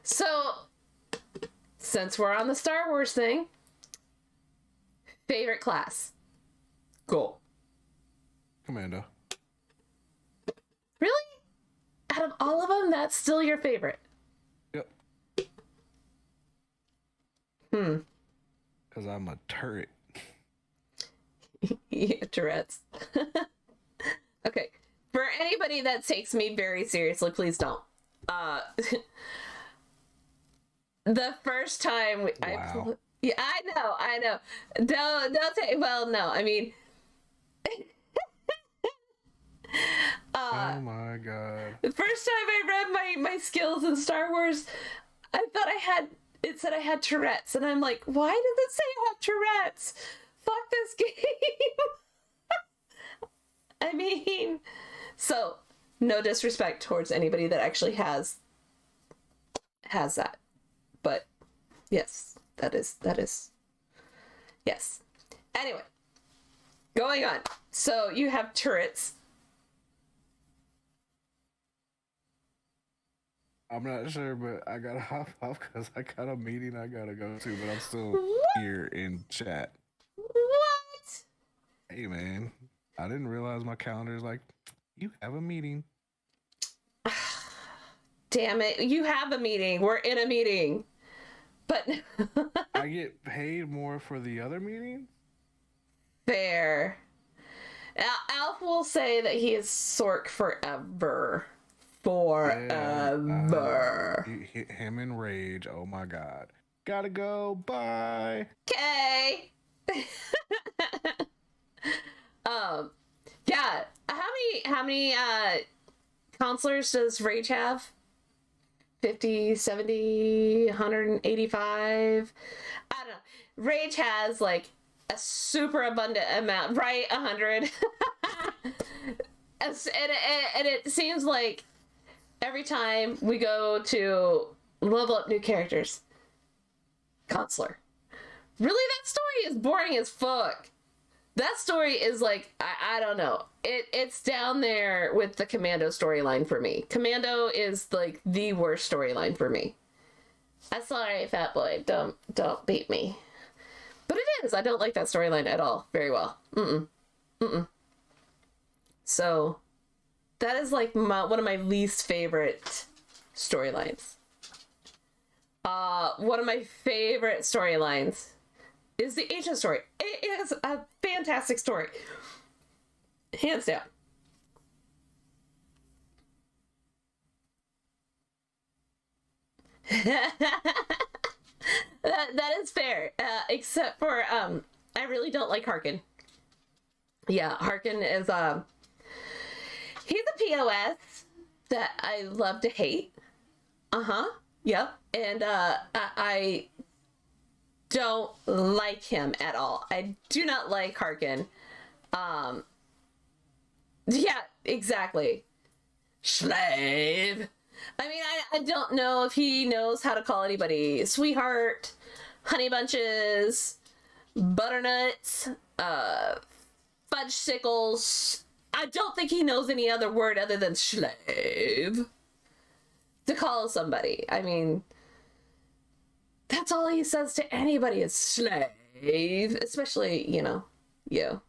So, since we're on the Star Wars thing, favorite class? Go. Commando. Really? Out of all of them, that's still your favorite? Yep. Because I'm a turret. Yeah, Tourette's. Okay. For anybody that takes me very seriously, please don't. The first time Wow. yeah, I know. Don't take. Well, no, I mean. Oh my god. The first time I read my skills in Star Wars, I thought it said I had Tourette's, and I'm like, why does it say I have Tourette's? Fuck this game. I mean, so no disrespect towards anybody that actually has that, but yes, that is yes. Anyway, going on. So you have turrets. I'm not sure, but I gotta hop off because I got a meeting I gotta go to, but I'm still here in chat. What? Hey man, I didn't realize my calendar is like, you have a meeting. damn it. You have a meeting. We're in a meeting. But I get paid more for the other meetings? fair. Alf will say that he is Sork forever. Forever. Him and Rage. Oh my god. Gotta go. Bye. Okay. Yeah. How many counselors does Rage have? 50, 70, 185? I don't know. Rage has like a super abundant amount, right? 100. and it seems like every time we go to level up new characters, counselor. Really, that story is boring as fuck. That story is like, I don't know. It's down there with the Commando storyline for me. Commando is like the worst storyline for me. I'm sorry, fat boy. Don't beat me. But it is. I don't like that storyline at all. Very well. So that is like one of my least favorite storylines. One of my favorite storylines is the Agent story. It is a fantastic story. Hands down. that is fair. Except for I really don't like Harkin. Yeah, Harkin is he's a POS that I love to hate. Yep. And I don't like him at all. I do not like Harkin. Yeah, exactly. Slave. I mean, I don't know if he knows how to call anybody sweetheart, honey bunches, butternuts, fudgesicles. I don't think he knows any other word other than slave to call somebody. I mean, that's all he says to anybody is slave, especially, you.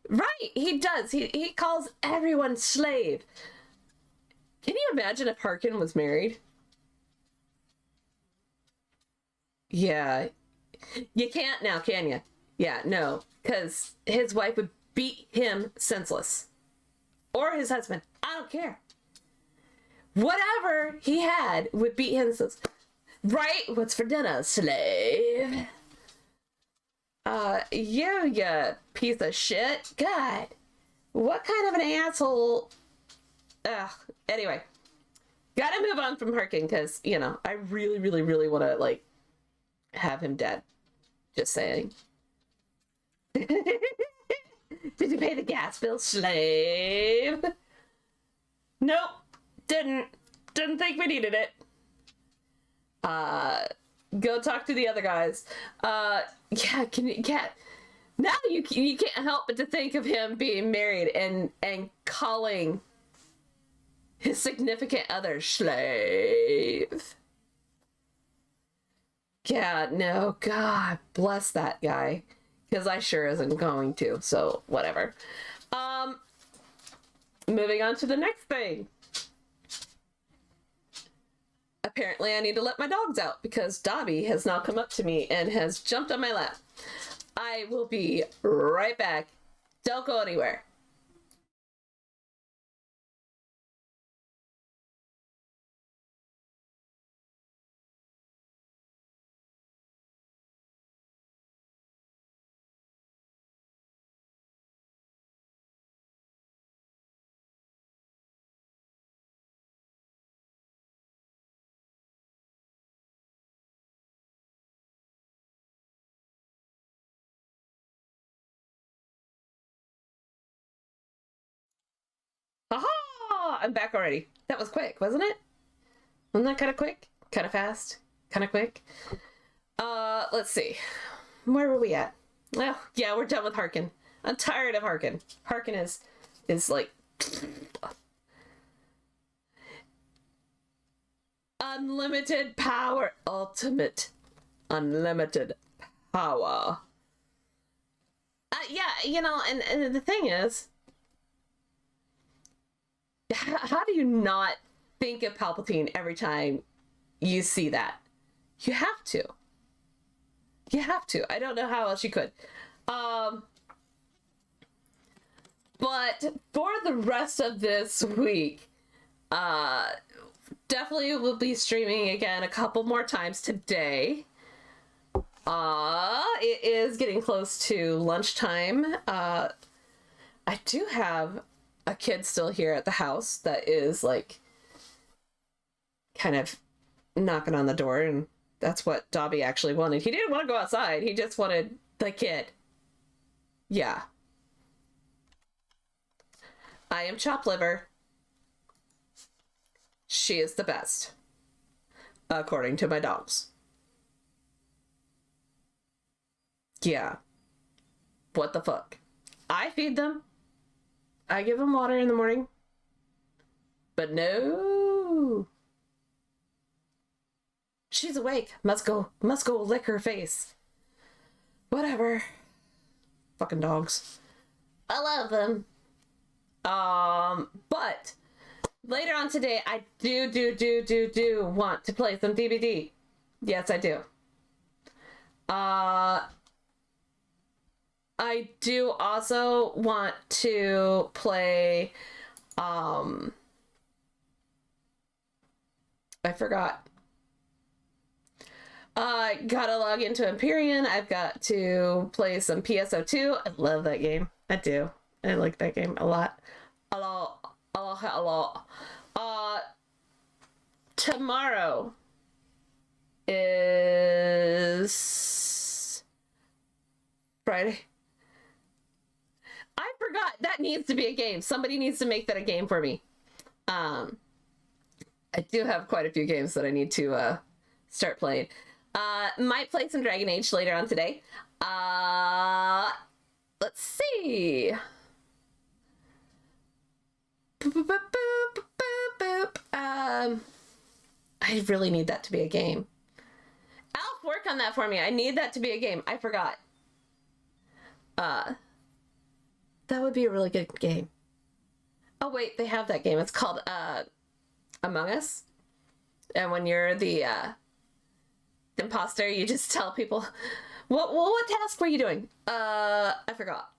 Right, he does. He calls everyone slave. Can you imagine if Harkin was married? Yeah. You can't now, can you? Yeah, no. Because his wife would beat him senseless. Or his husband. I don't care. Whatever he had would beat him senseless. Right? What's for dinner, slave? You piece of shit. God. What kind of an asshole? Ugh. Anyway. Gotta move on from Harkin, because, I really, really, really want to, have him dead. Just saying. Did you pay the gas bill, slave? Nope. Didn't think we needed it. Go talk to the other guys. Yeah, now you can't help but to think of him being married and calling his significant other slave. Yeah, no, God bless that guy. Because I sure isn't going to, so whatever. Moving on to the next thing. Apparently I need to let my dogs out because Dobby has now come up to me and has jumped on my lap. I will be right back. Don't go anywhere. Aha! I'm back already. That was quick, wasn't it? Wasn't that kind of quick? Kind of fast? Kind of quick? Let's see. Where were we at? Well, yeah, we're done with Harkin. I'm tired of Harkin. Harkin is like... unlimited power. Ultimate unlimited power. Yeah, and the thing is, How do you not think of Palpatine every time you see that? You have to. You have to. I don't know how else you could. But for the rest of this week, definitely will be streaming again a couple more times today. It is getting close to lunchtime. I do have a kid still here at the house that is like kind of knocking on the door, and that's what Dobby actually wanted. He didn't want to go outside. He just wanted the kid. Yeah. I am chopped liver. She is the best, according to my dogs. Yeah. What the fuck? I feed them. I give them water in the morning. But no. She's awake. Must go lick her face. Whatever. Fucking dogs. I love them. But later on today, I do want to play some DBD. Yes, I do. I do also want to play, I forgot. I gotta log into Empyrean. I've got to play some PSO2. I love that game. I do. I like that game a lot. A lot. Tomorrow is Friday. I forgot. That needs to be a game. Somebody needs to make that a game for me. I do have quite a few games that I need to start playing. Might play some Dragon Age later on today. Let's see. I really need that to be a game. Alf, work on that for me. I need that to be a game. I forgot. That would be a really good game. Oh wait, they have that game. It's called Among Us. And when you're the imposter, you just tell people, what task were you doing? I forgot.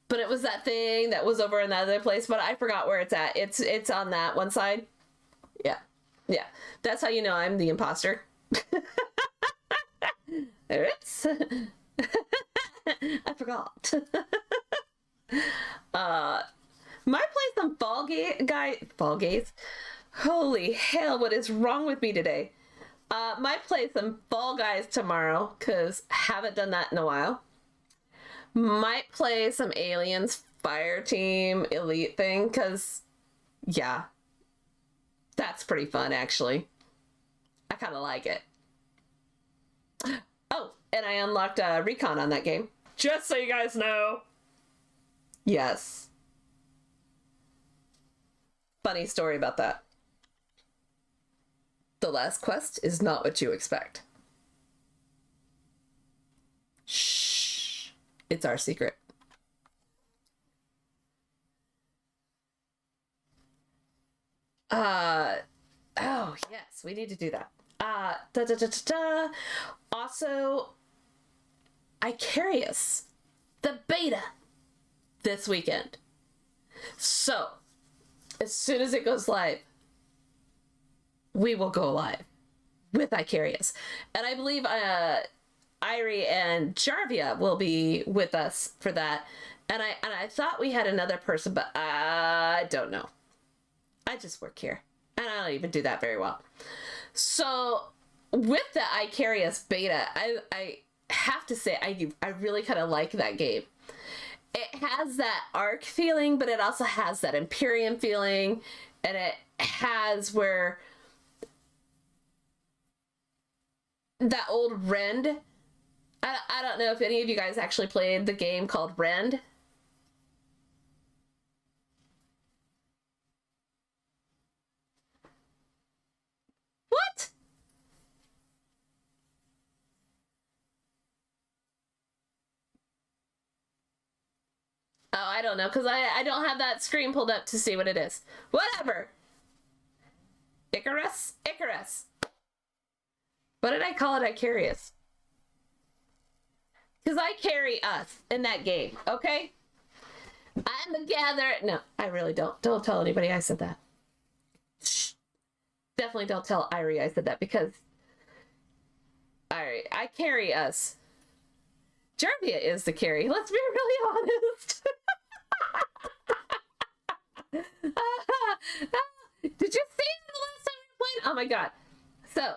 But it was that thing that was over in that other place, but I forgot where it's at. It's on that one side. Yeah. That's how you know I'm the imposter. There it is. I forgot. Might play some Fall Guys. Holy hell, what is wrong with me today? Might play some Fall Guys tomorrow, because haven't done that in a while. Might play some Aliens Fireteam Elite thing, because, yeah. That's pretty fun, actually. I kind of like it. Oh, and I unlocked Recon on that game. Just so you guys know. Yes. Funny story about that. The last quest is not what you expect. Shh. It's our secret. Oh, yes, we need to do that. Also, Icarius, the beta, this weekend. So, as soon as it goes live, we will go live with Icarius. And I believe Irie and Jarvia will be with us for that. And I thought we had another person, but I don't know. I just work here. And I don't even do that very well. So, with the Icarius beta, I have to say, I really kind of like that game. It has that Ark feeling, but it also has that Imperium feeling. And it has where that old Rend. I don't know if any of you guys actually played the game called Rend. What? Oh, I don't know, because I don't have that screen pulled up to see what it is. Whatever. Icarus? Icarus. What did I call it? Icarius. Because I carry us in that game, okay? I'm the gatherer. No, I really don't. Don't tell anybody I said that. Shh. Definitely don't tell Irie I said that, because Irie, I carry us. Jarvia is the carry. Let's be really honest. Did you see the last time we played? Oh my god. So,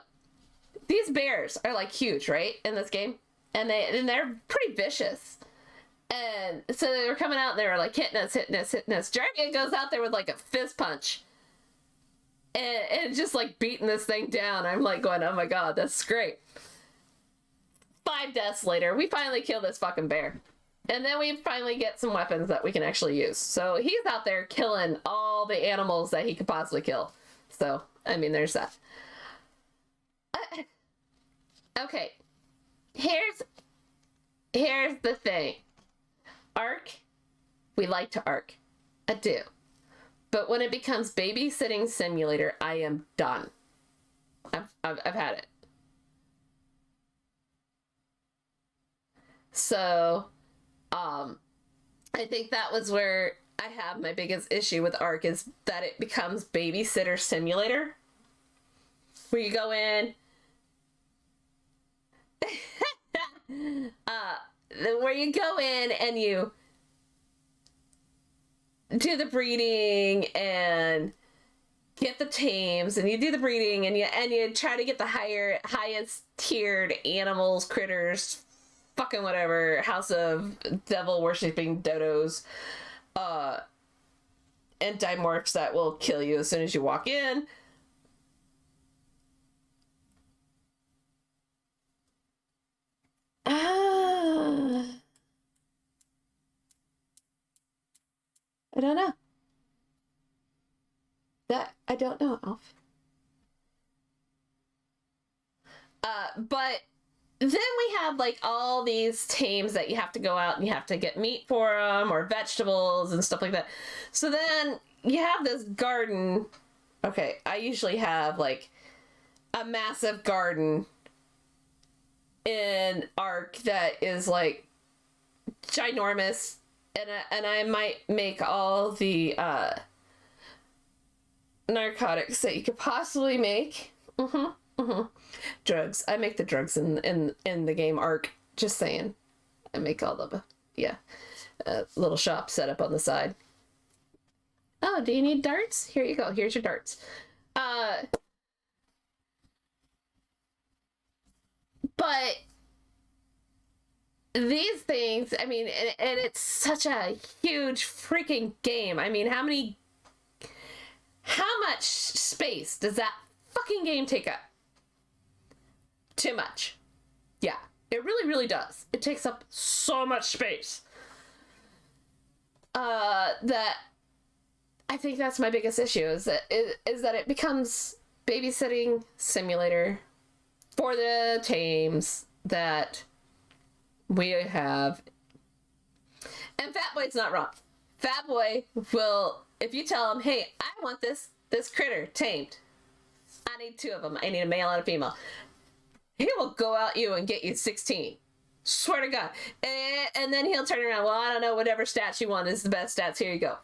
these bears are like huge, right? In this game. And they're pretty vicious. And so they were coming out and they were like hitting us. Jarvia goes out there with like a fist punch. And just like beating this thing down. I'm like going, oh my god, that's great. 5 deaths later, we finally kill this fucking bear. And then we finally get some weapons that we can actually use. So he's out there killing all the animals that he could possibly kill. So, I mean, there's that. Okay. Here's the thing. Ark, we like to arc. I do. But when it becomes babysitting simulator, I am done. I've had it. So, I think that was where I have my biggest issue with Ark, is that it becomes babysitter simulator. Where you go in, where you go in and you do the breeding and get the tames, and you do the breeding and you try to get the highest tiered animals, critters, fucking whatever, house of devil worshipping dodos, and dimorphs that will kill you as soon as you walk in. I don't know. That I don't know, Alf. But then we have like all these tames that you have to go out and you have to get meat for them or vegetables and stuff like that. So then you have this garden. Okay, I usually have like a massive garden in Ark that is like ginormous, and I might make all the narcotics that you could possibly make. Drugs. I make the drugs in the game Ark. Just saying. I make all of them. Yeah. Little shop set up on the side. Oh, do you need darts? Here you go. Here's your darts. But these things, I mean, and it's such a huge freaking game. I mean, how much space does that fucking game take up? Too much. Yeah, it really, really does. It takes up so much space. That I think that's my biggest issue, is that it becomes babysitting simulator for the tames that we have. And Fatboy's not wrong. Fatboy will, if you tell him, hey, I want this critter tamed. I need 2 of them. I need a male and a female. He will go out you and get you 16. Swear to God. And then he'll turn around. Well, I don't know. Whatever stats you want is the best stats. Here you go.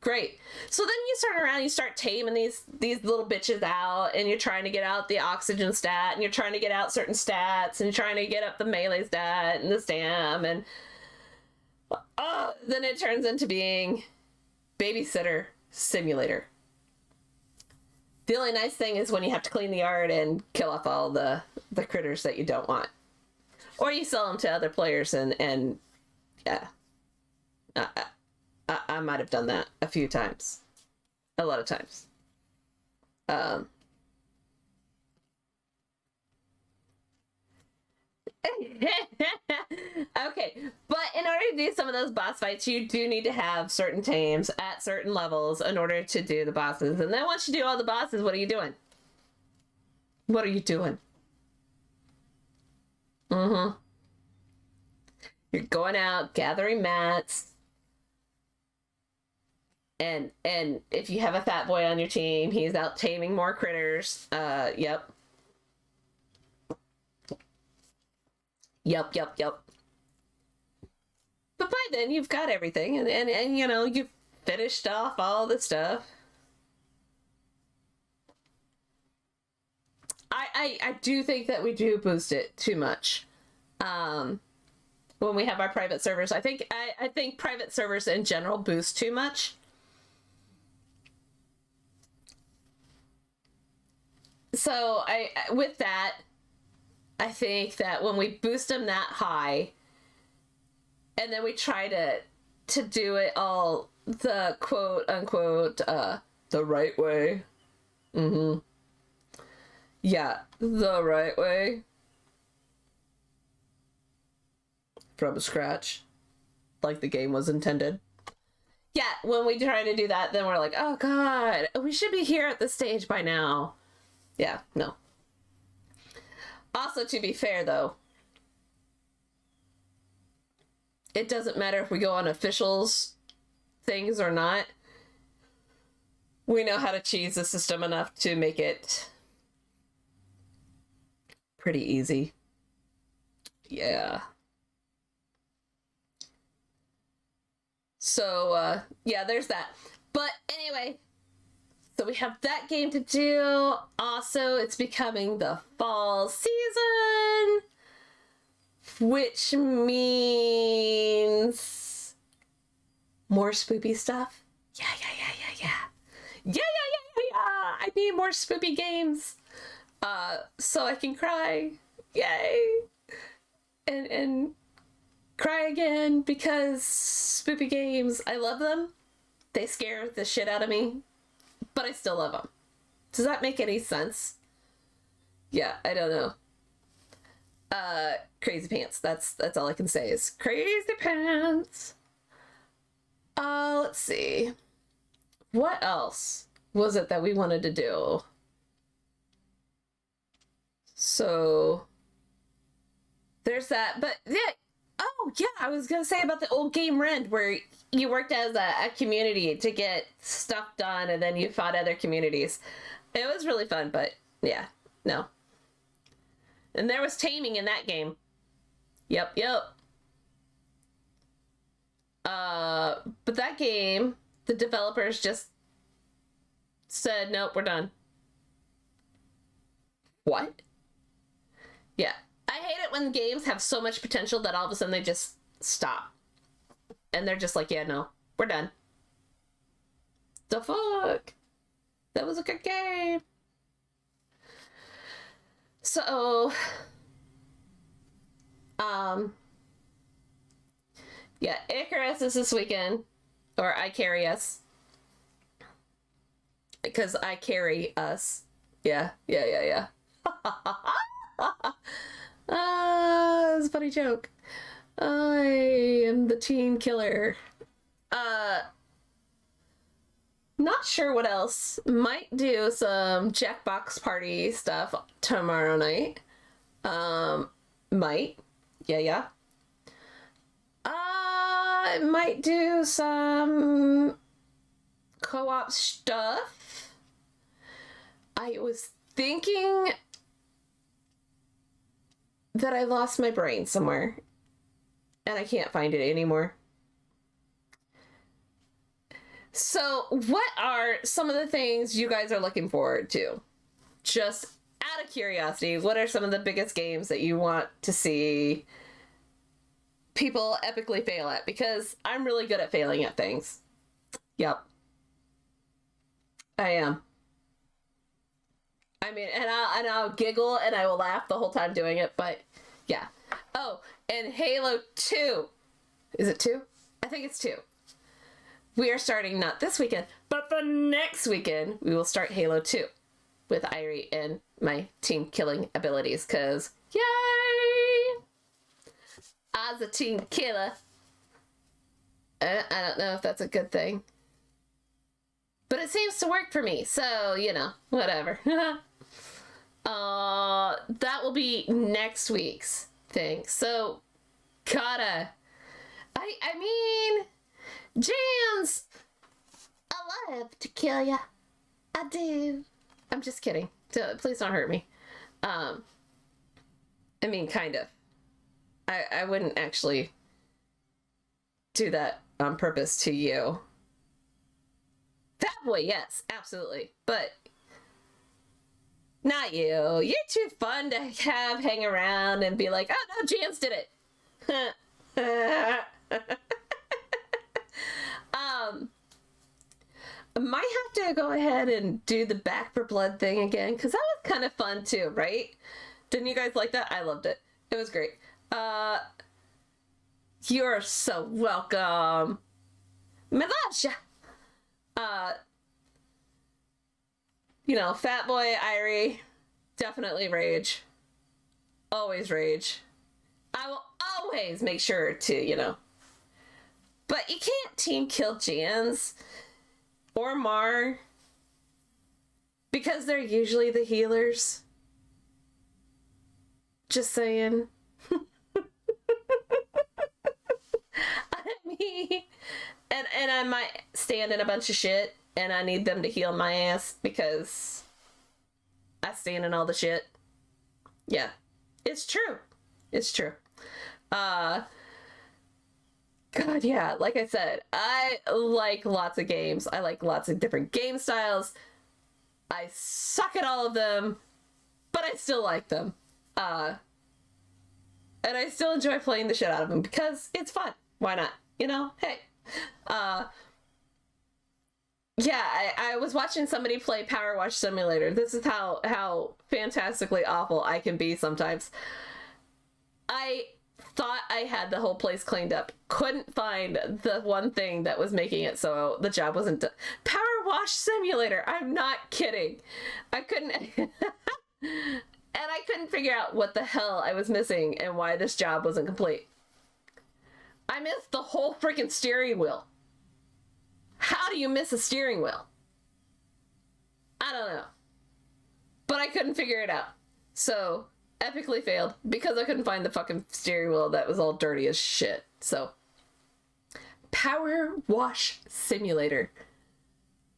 Great. So then you start around, you start taming these little bitches out, and you're trying to get out the oxygen stat, and you're trying to get out certain stats, and you're trying to get up the melee stat and the stam, and then it turns into being babysitter simulator. The only nice thing is when you have to clean the yard and kill off all the critters that you don't want. Or you sell them to other players, and yeah. I might have done that a few times. A lot of times. Okay, but in order to do some of those boss fights, you do need to have certain tames at certain levels in order to do the bosses. And then once you do all the bosses, what are you doing? What are you doing? You're going out, gathering mats. And if you have a fat boy on your team, he's out taming more critters. Yep. Yep. But by then you've got everything, and you know, you've finished off all the stuff. I do think that we do boost it too much. When we have our private servers, I think private servers in general boost too much. So with that, I think that when we boost them that high, and then we try to do it all the quote unquote the right way. Mm-hmm. Yeah, the right way. From scratch. Like the game was intended. Yeah, when we try to do that, then we're like, oh god, we should be here at the stage by now. Yeah, no. Also, to be fair, though, it doesn't matter if we go on officials things or not. We know how to cheese the system enough to make it pretty easy. Yeah. So, yeah, there's that. But anyway, so we have that game to do. Also, it's becoming the fall season, which means more spoopy stuff. Yeah. I need more spoopy games, so I can cry. Yay! And cry again, because spoopy games, I love them. They scare the shit out of me, but I still love them. Does that make any sense? Yeah, I don't know. Crazy pants. That's all I can say is crazy pants. Let's see. What else was it that we wanted to do? So there's that, but yeah. Oh yeah, I was gonna say about the old game Rend, where you worked as a community to get stuff done, and then you fought other communities. It was really fun, but yeah, no. And there was taming in that game. Yep. But that game, the developers just said, nope, we're done. What? Yeah. I hate it when games have so much potential that all of a sudden they just stop. And they're just like, yeah, no, we're done. The fuck? That was a good game. So, yeah, Icarus is this weekend, or I carry us. Because I carry us. Yeah. That's a funny joke. I am the teen killer. Not sure what else. Might do some Jackbox party stuff tomorrow night. Might. Yeah. Might do some co-op stuff. I was thinking that I lost my brain somewhere and I can't find it anymore. So what are some of the things you guys are looking forward to? Just out of curiosity, what are some of the biggest games that you want to see people epically fail at? Because I'm really good at failing at things. Yep. I am. I mean, and I'll giggle and I will laugh the whole time doing it, but yeah. Oh, and Halo 2. Is it 2? I think it's 2. We are starting not this weekend, but the next weekend we will start Halo 2 with Irie and my team killing abilities, because yay! As a team killer. I don't know if that's a good thing. But it seems to work for me, so, you know, whatever. That will be next week's thing. So, Gotta. I mean, Jans, I love to kill ya. I do. I'm just kidding. Please don't hurt me. I mean, kind of. I wouldn't actually do that on purpose to you. That boy, yes, absolutely. But not you. You're too fun to hang around and be like, oh no, Jans did it. Might have to go ahead and do the Back for Blood thing again, because that was kind of fun too, right? Didn't you guys like that? I loved it. It was great. You're so welcome. Melasha. You know, Fat Boy, Irie, definitely rage. Always rage. I will always make sure to, you know. But you can't team kill Jans or Mar because they're usually the healers. Just saying. I mean, and I might stand in a bunch of shit and I need them to heal my ass because I stand in all the shit. Yeah, it's true. It's true. God, yeah, like I said, I like lots of games. I like lots of different game styles. I suck at all of them, but I still like them. And I still enjoy playing the shit out of them because it's fun. Why not? You know? Hey. Yeah, I was watching somebody play Power Wash Simulator. This is how fantastically awful I can be sometimes. I thought I had the whole place cleaned up. Couldn't find the one thing that was making it so the job wasn't done. Power Wash Simulator. I'm not kidding. I couldn't... and I couldn't figure out what the hell I was missing and why this job wasn't complete. I missed the whole freaking steering wheel. How do you miss a steering wheel? I don't know. But I couldn't figure it out. So, epically failed because I couldn't find the fucking steering wheel that was all dirty as shit. So, Power Wash Simulator.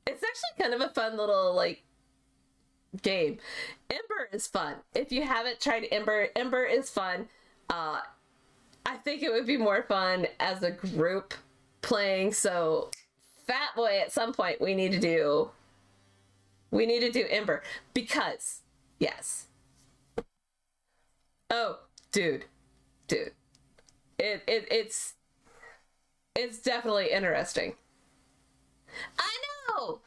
It's actually kind of a fun little, like, game. Ember is fun. If you haven't tried Ember, Ember is fun. I think it would be more fun as a group playing, so Fat Boy, at some point we need to do Ember because yes. Oh, dude. It's definitely interesting. I know,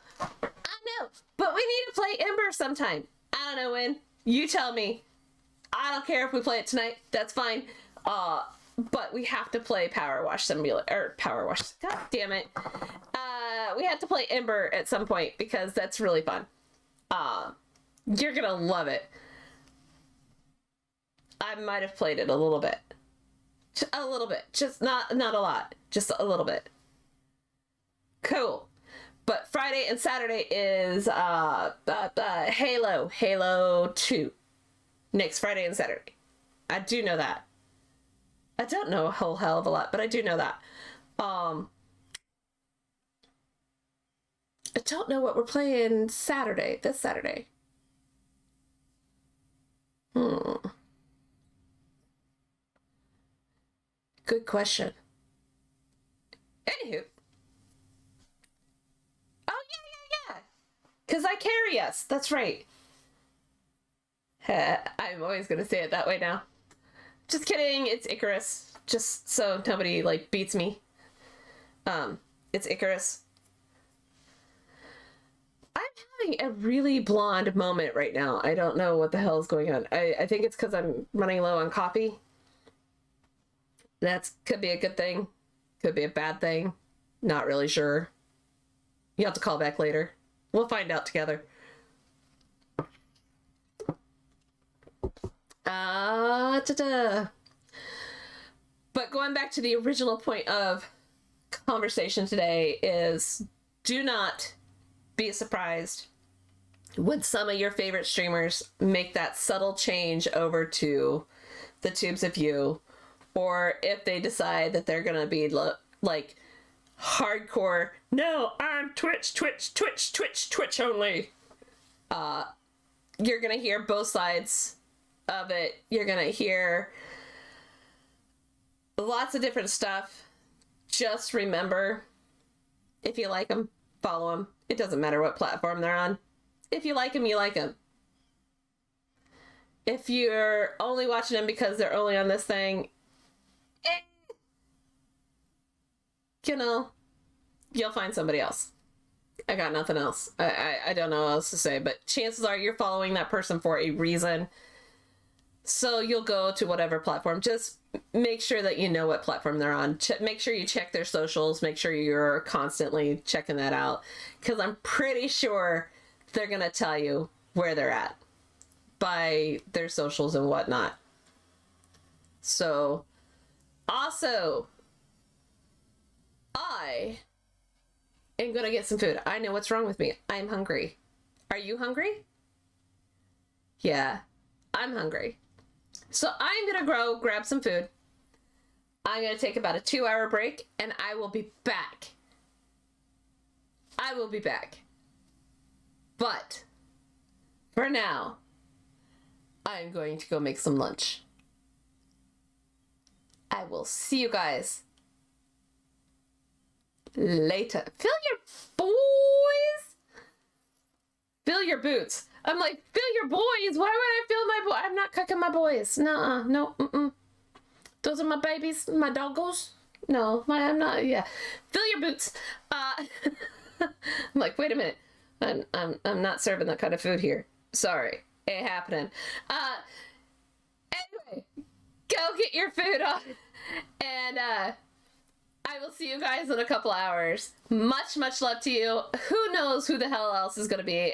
but we need to play Ember sometime. I don't know when. You tell me. I don't care if we play it tonight. That's fine. But we have to play Power Wash Simulator, or Power Wash. God damn it. We have to play Ember at some point because that's really fun. You're gonna love it. I might have played it a little bit. A little bit. Just not a lot. Just a little bit. Cool. But Friday and Saturday is Halo 2. Next Friday and Saturday. I do know that. I don't know a whole hell of a lot, but I do know that. I don't know what we're playing this Saturday. Good question. Anywho. Oh, yeah. Because I carry us. That's right. I'm always going to say it that way now. Just kidding. It's Icarus. Just so nobody, like, beats me. It's Icarus. I'm having a really blonde moment right now. I don't know what the hell is going on. I think it's because I'm running low on coffee. That could be a good thing. Could be a bad thing. Not really sure. You have to call back later. We'll find out together. But going back to the original point of conversation today is do not be surprised when some of your favorite streamers make that subtle change over to the Tubes of You or if they decide that they're gonna be like hardcore, no, I'm Twitch only. You're gonna hear both sides of it. You're gonna hear lots of different stuff. Just remember, if you like them, follow them. It doesn't matter what platform they're on. If you like them, you like them. If you're only watching them because they're only on this thing, you know, you'll find somebody else. I got nothing else. I don't know what else to say, but chances are you're following that person for a reason. So you'll go to whatever platform. Just make sure that you know what platform they're on. Make sure you check their socials. Make sure you're constantly checking that out. Because I'm pretty sure they're going to tell you where they're at by their socials and whatnot. So, also, I am going to get some food. I know what's wrong with me. I'm hungry. Are you hungry? Yeah, I'm hungry. So I'm going to grab some food. I'm going to take about a 2-hour break, and I will be back. I will be back. But for now, I'm going to go make some lunch. I will see you guys later. Fill your boys. Fill your boots. I'm like, fill your boys. Why would I fill my boy? I'm not cooking my boys. Nuh-uh. No. Mm-mm. Those are my babies. My doggos. No, I'm not. Yeah. Fill your boots. I'm like, wait a minute. I'm not serving that kind of food here. Sorry. Ain't happening. Anyway, go get your food on. And, I will see you guys in a couple hours. Much love to you. Who knows who the hell else is going to be.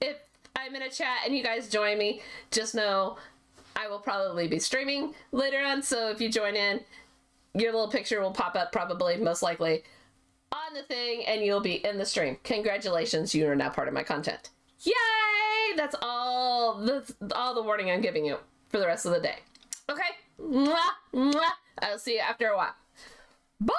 If I'm in a chat and you guys join me, just know I will probably be streaming later on. So if you join in, your little picture will pop up probably, most likely, on the thing, and you'll be in the stream. Congratulations, you are now part of my content. Yay! That's all the warning I'm giving you for the rest of the day. Okay? Mwah, mwah. I'll see you after a while. Bye!